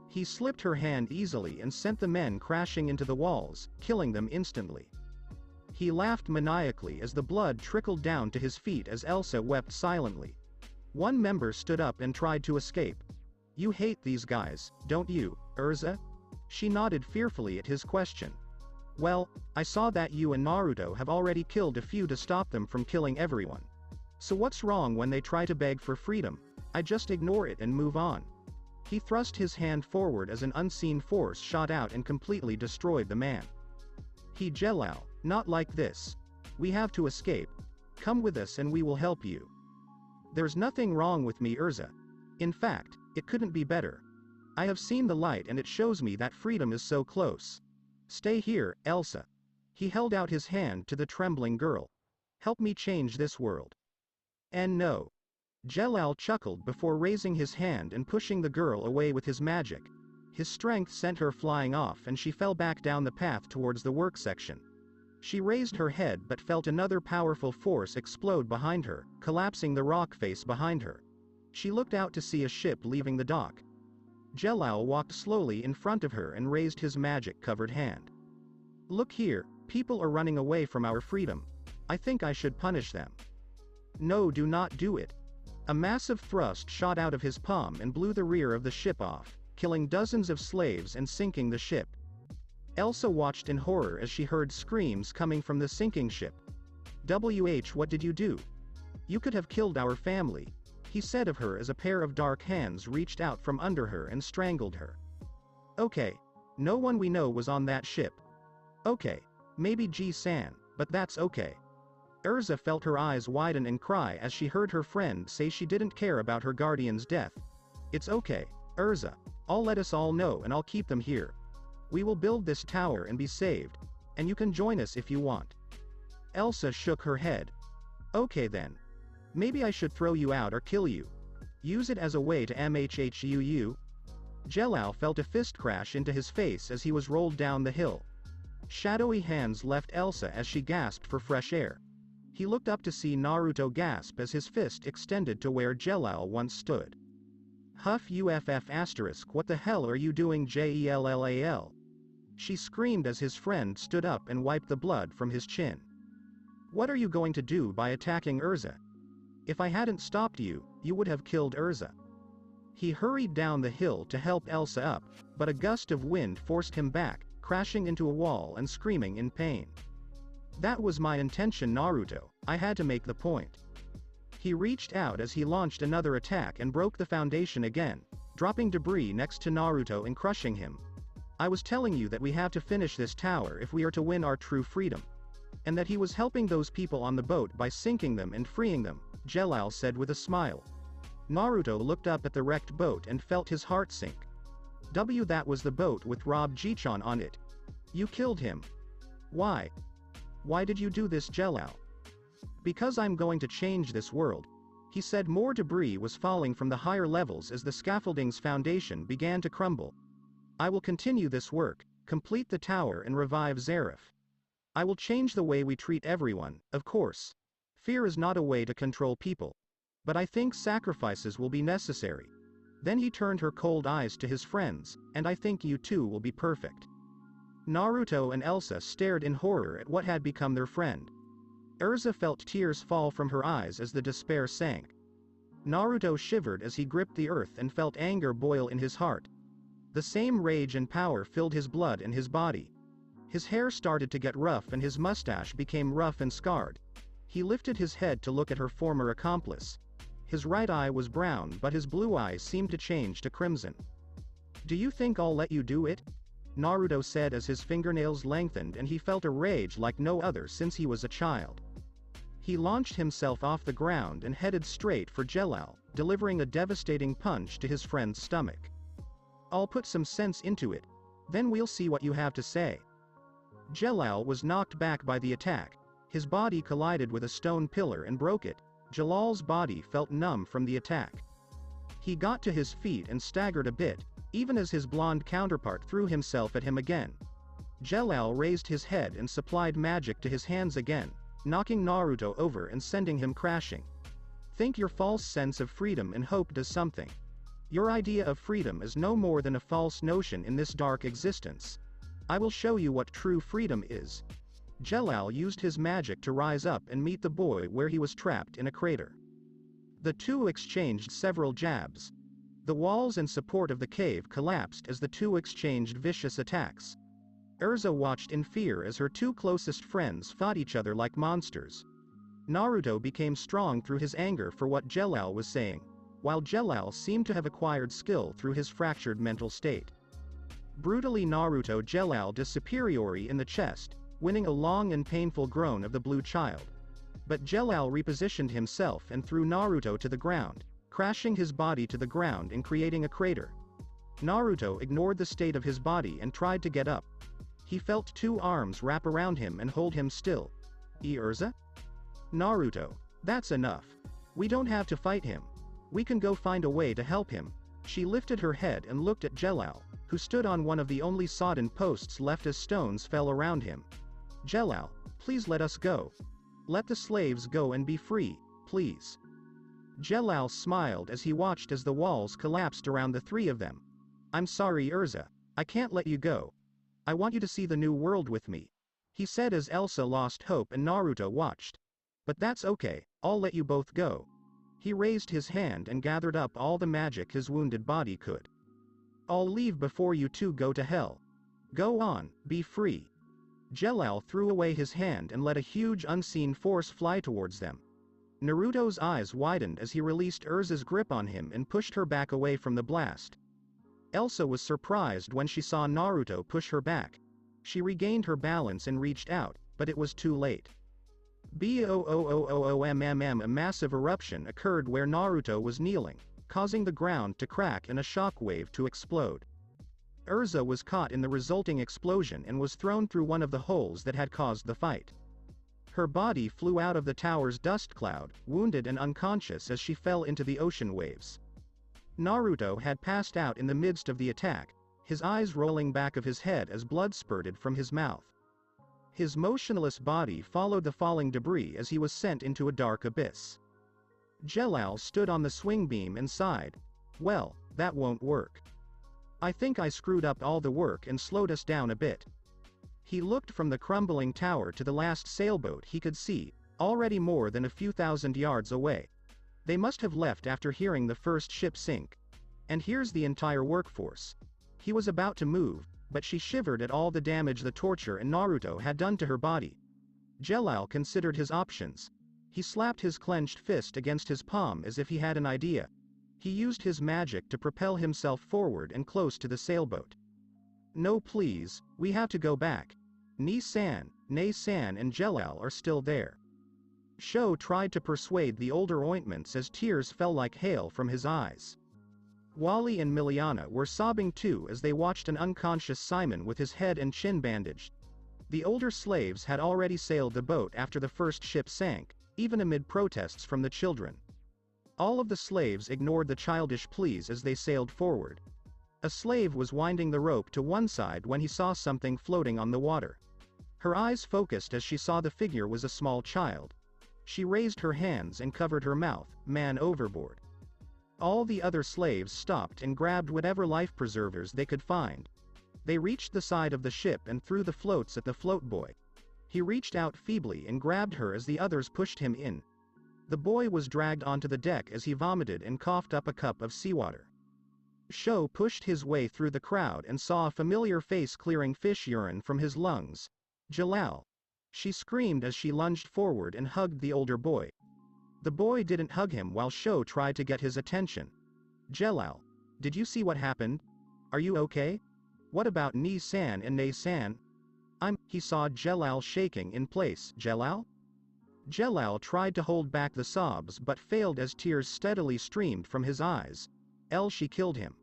He slipped her hand easily and sent the men crashing into the walls, killing them instantly. He laughed maniacally as the blood trickled down to his feet as Elsa wept silently. One member stood up and tried to escape. You hate these guys, don't you, Urza? She nodded fearfully at his question. Well, I saw that you and Naruto have already killed a few to stop them from killing everyone. So what's wrong when they try to beg for freedom? I just ignore it and move on. He thrust his hand forward as an unseen force shot out and completely destroyed the man. Jellal, not like this. We have to escape. Come with us and we will help you. There's nothing wrong with me, Urza. In fact, it couldn't be better. I have seen the light and it shows me that freedom is so close. Stay here, Elsa. He held out his hand to the trembling girl. Help me change this world. And no. Jellal chuckled before raising his hand and pushing the girl away with his magic. His strength sent her flying off and she fell back down the path towards the work section. She raised her head but felt another powerful force explode behind her, collapsing the rock face behind her. She looked out to see a ship leaving the dock. Jellal walked slowly in front of her and raised his magic-covered hand. "Look here, people are running away from our freedom. I think I should punish them." "No, do not do it." A massive thrust shot out of his palm and blew the rear of the ship off, killing dozens of slaves and sinking the ship. Elsa watched in horror as she heard screams coming from the sinking ship. What did you do? You could have killed our family," he said of her as a pair of dark hands reached out from under her and strangled her. "Okay. No one we know was on that ship. Okay. Maybe Ji-san, but that's okay." Urza felt her eyes widen and cry as she heard her friend say she didn't care about her guardian's death. "It's okay, Urza. I'll let us all know and I'll keep them here. We will build this tower and be saved, and you can join us if you want." Elsa shook her head. "Okay then. Maybe I should throw you out or kill you. Use it as a way to mhhuu." Jellal felt a fist crash into his face as he was rolled down the hill. Shadowy hands left Elsa as she gasped for fresh air. He looked up to see Naruto gasp as his fist extended to where Jellal once stood. What the hell are you doing, Jellal? She screamed as his friend stood up and wiped the blood from his chin. "What are you going to do by attacking Urza? If I hadn't stopped you, you would have killed Urza." He hurried down the hill to help Elsa up, but a gust of wind forced him back, crashing into a wall and screaming in pain. "That was my intention, Naruto. I had to make the point." He reached out as he launched another attack and broke the foundation again, dropping debris next to Naruto and crushing him. "I was telling you that we have to finish this tower if we are to win our true freedom. And that he was helping those people on the boat by sinking them and freeing them," Jellal said with a smile. Naruto looked up at the wrecked boat and felt his heart sink. That was the boat with Rob Ji-chan on it. "You killed him. Why? Why did you do this, Jellal?" "Because I'm going to change this world," he said. More debris was falling from the higher levels as the scaffolding's foundation began to crumble. "I will continue this work, complete the tower and revive Zareth. I will change the way we treat everyone, of course. Fear is not a way to control people. But I think sacrifices will be necessary." Then he turned her cold eyes to his friends, "And I think you two will be perfect." Naruto and Elsa stared in horror at what had become their friend. Urza felt tears fall from her eyes as the despair sank. Naruto shivered as he gripped the earth and felt anger boil in his heart. The same rage and power filled his blood and his body. His hair started to get rough and his mustache became rough and scarred. He lifted his head to look at her former accomplice. His right eye was brown but his blue eyes seemed to change to crimson. "Do you think I'll let you do it?" Naruto said as his fingernails lengthened and he felt a rage like no other since he was a child. He launched himself off the ground and headed straight for Jellal, delivering a devastating punch to his friend's stomach. "I'll put some sense into it. Then we'll see what you have to say." Jellal was knocked back by the attack. His body collided with a stone pillar and broke it. Jellal's body felt numb from the attack. He got to his feet and staggered a bit, even as his blonde counterpart threw himself at him again. Jellal raised his head and supplied magic to his hands again, knocking Naruto over and sending him crashing. "Think your false sense of freedom and hope does something. Your idea of freedom is no more than a false notion in this dark existence. I will show you what true freedom is." Jellal used his magic to rise up and meet the boy where he was trapped in a crater. The two exchanged several jabs. The walls and support of the cave collapsed as the two exchanged vicious attacks. Urza watched in fear as her two closest friends fought each other like monsters. Naruto became strong through his anger for what Jellal was saying, while Jellal seemed to have acquired skill through his fractured mental state. Brutally Naruto Jellal de superiori in the chest, winning a long and painful groan of the blue child. But Jellal repositioned himself and threw Naruto to the ground, crashing his body to the ground and creating a crater. Naruto ignored the state of his body and tried to get up. He felt two arms wrap around him and hold him still. Urza? Naruto, that's enough. We don't have to fight him. We can go find a way to help him. She lifted her head and looked at Jellal, who stood on one of the only sodden posts left as stones fell around him. Jellal, please let us go. Let the slaves go and be free, please. Jellal smiled as he watched as the walls collapsed around the three of them. I'm sorry Urza. I can't let you go. I want you to see the new world with me. He said as Elsa lost hope and Naruto watched. But that's okay, I'll let you both go. He raised his hand and gathered up all the magic his wounded body could. I'll leave before you two go to hell. Go on, be free. Jellal threw away his hand and let a huge unseen force fly towards them. Naruto's eyes widened as he released Urza's grip on him and pushed her back away from the blast. Elsa was surprised when she saw Naruto push her back. She regained her balance and reached out, but it was too late. Boom! A massive eruption occurred where Naruto was kneeling, causing the ground to crack and a shockwave to explode. Urza was caught in the resulting explosion and was thrown through one of the holes that had caused the fight. Her body flew out of the tower's dust cloud, wounded and unconscious as she fell into the ocean waves. Naruto had passed out in the midst of the attack, his eyes rolling back of his head as blood spurted from his mouth. His motionless body followed the falling debris as he was sent into a dark abyss. Jellal stood on the swing beam and sighed. Well, that won't work. I think I screwed up all the work and slowed us down a bit. He looked from the crumbling tower to the last sailboat he could see, already more than a few thousand yards away. They must have left after hearing the first ship sink. And here's the entire workforce. He was about to move, but she shivered at all the damage the torture and Naruto had done to her body. Jellal considered his options. He slapped his clenched fist against his palm as if he had an idea. He used his magic to propel himself forward and close to the sailboat. No please, we have to go back. Ni-san, Ne-san and Jellal are still there. Sho tried to persuade the older ointments as tears fell like hail from his eyes. Wally and Miliana were sobbing too as they watched an unconscious Simon with his head and chin bandaged. The older slaves had already sailed the boat after the first ship sank, even amid protests from the children. All of the slaves ignored the childish pleas as they sailed forward. A slave was winding the rope to one side when he saw something floating on the water. Her eyes focused as she saw the figure was a small child. She raised her hands and covered her mouth, man overboard. All the other slaves stopped and grabbed whatever life preservers they could find. They reached the side of the ship and threw the floats at the float boy. He reached out feebly and grabbed her as the others pushed him in. The boy was dragged onto the deck as he vomited and coughed up a cup of seawater. Sho pushed his way through the crowd and saw a familiar face clearing fish urine from his lungs. Jellal. She screamed as she lunged forward and hugged the older boy. The boy didn't hug him while Sho tried to get his attention. Jellal. Did you see what happened? Are you okay? What about Ni-san and Ne-san? He saw Jellal shaking in place. Jellal? Jellal tried to hold back the sobs but failed as tears steadily streamed from his eyes. She killed him.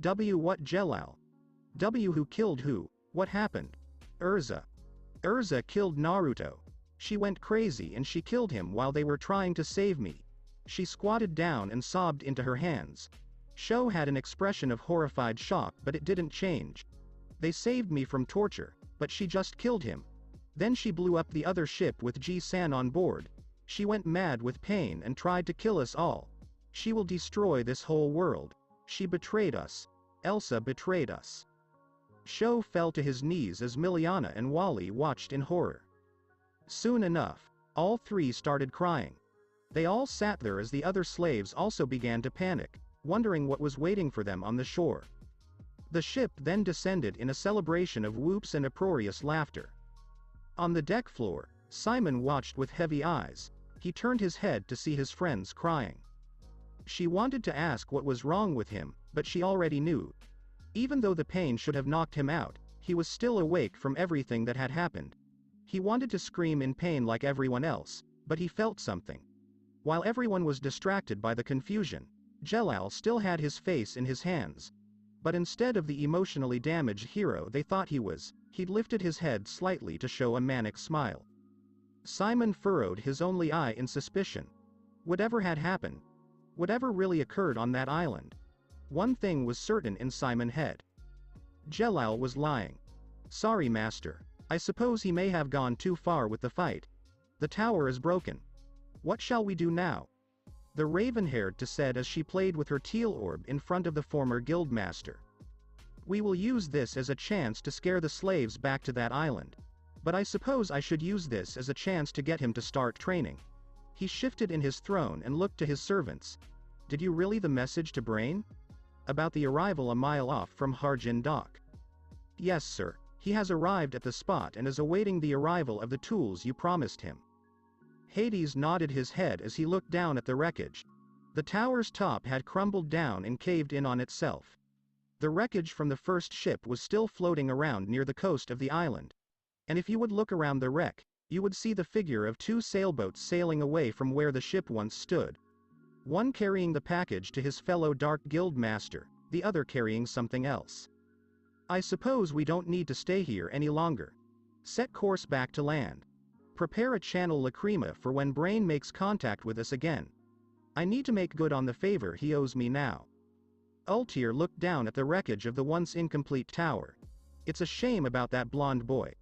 What Jellal? Who killed who? What happened? Urza. Urza killed Naruto. She went crazy and she killed him while they were trying to save me. She squatted down and sobbed into her hands. Sho had an expression of horrified shock but it didn't change. They saved me from torture, but she just killed him. Then she blew up the other ship with Ji-san on board. She went mad with pain and tried to kill us all. She will destroy this whole world. She betrayed us. Elsa betrayed us. Sho fell to his knees as Miliana and Wally watched in horror. Soon enough, all three started crying. They all sat there as the other slaves also began to panic, wondering what was waiting for them on the shore. The ship then descended in a celebration of whoops and uproarious laughter. On the deck floor, Simon watched with heavy eyes. He turned his head to see his friends crying. She wanted to ask what was wrong with him, but she already knew. Even though the pain should have knocked him out, he was still awake from everything that had happened. He wanted to scream in pain like everyone else, but he felt something. While everyone was distracted by the confusion, Jellal still had his face in his hands. But instead of the emotionally damaged hero they thought he was, he'd lifted his head slightly to show a manic smile. Simon furrowed his only eye in suspicion. Whatever had happened, whatever really occurred on that island, one thing was certain in Simon's head. Jellal was lying. Sorry, master. I suppose he may have gone too far with the fight. The tower is broken. What shall we do now? The raven-haired said as she played with her teal orb in front of the former guildmaster. We will use this as a chance to scare the slaves back to that island. But I suppose I should use this as a chance to get him to start training. He shifted in his throne and looked to his servants. Did you relay the message to Brain? About the arrival a mile off from Harjin Dock. Yes, sir. He has arrived at the spot and is awaiting the arrival of the tools you promised him. Hades nodded his head as he looked down at the wreckage. The tower's top had crumbled down and caved in on itself. The wreckage from the first ship was still floating around near the coast of the island. And if you would look around the wreck, you would see the figure of two sailboats sailing away from where the ship once stood. One carrying the package to his fellow Dark Guild master, the other carrying something else. I suppose we don't need to stay here any longer. Set course back to land. Prepare a channel lacrima for when Brain makes contact with us again. I need to make good on the favor he owes me now. Ultir looked down at the wreckage of the once incomplete tower. It's a shame about that blonde boy.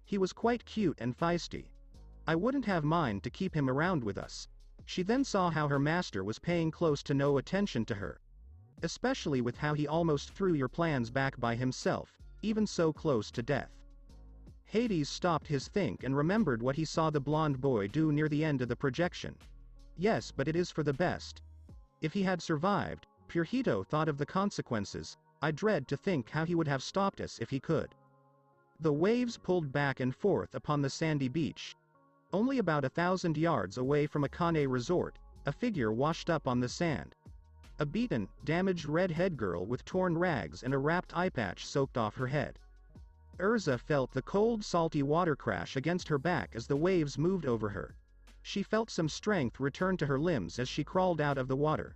He was quite cute and feisty. I wouldn't have mind to keep him around with us. She then saw how her master was paying close to no attention to her. Especially with how he almost threw your plans back by himself, even so close to death. Hades stopped his think and remembered what he saw the blonde boy do near the end of the projection. Yes, but it is for the best. If he had survived, Purhito thought of the consequences. I dread to think how he would have stopped us if he could. The waves pulled back and forth upon the sandy beach. Only about 1,000 yards away from Akane Resort, a figure washed up on the sand. A beaten, damaged red-haired girl with torn rags and a wrapped eye patch soaked off her head. Urza felt the cold salty water crash against her back as the waves moved over her. She felt some strength return to her limbs as she crawled out of the water.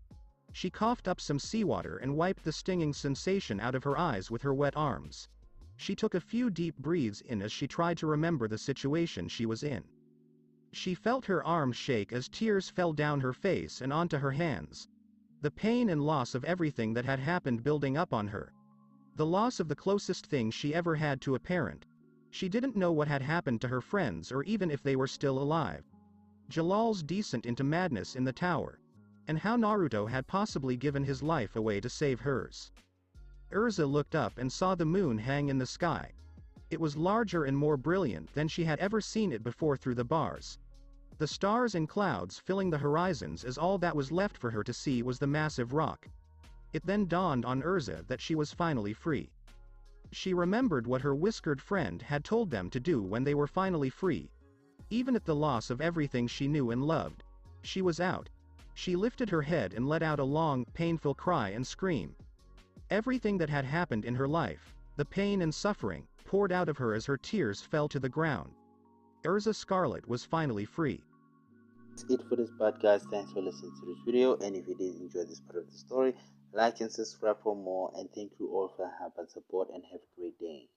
She coughed up some seawater and wiped the stinging sensation out of her eyes with her wet arms. She took a few deep breaths in as she tried to remember the situation she was in. She felt her arms shake as tears fell down her face and onto her hands. The pain and loss of everything that had happened building up on her. The loss of the closest thing she ever had to a parent. She didn't know what had happened to her friends or even if they were still alive. Jellal's descent into madness in the tower. And how Naruto had possibly given his life away to save hers. Urza looked up and saw the moon hang in the sky. It was larger and more brilliant than she had ever seen it before through the bars. The stars and clouds filling the horizons as all that was left for her to see was the massive rock. It then dawned on Urza that she was finally free. She remembered what her whiskered friend had told them to do when they were finally free. Even at the loss of everything she knew and loved, she was out. She lifted her head and let out a long, painful cry and scream. Everything that had happened in her life, the pain and suffering, poured out of her as her tears fell to the ground. Urza Scarlet was finally free. That's it for this part, guys. Thanks for listening to this video, and if you did enjoy this part of the story, like and subscribe for more, and thank you all for your help and support, and have a great day.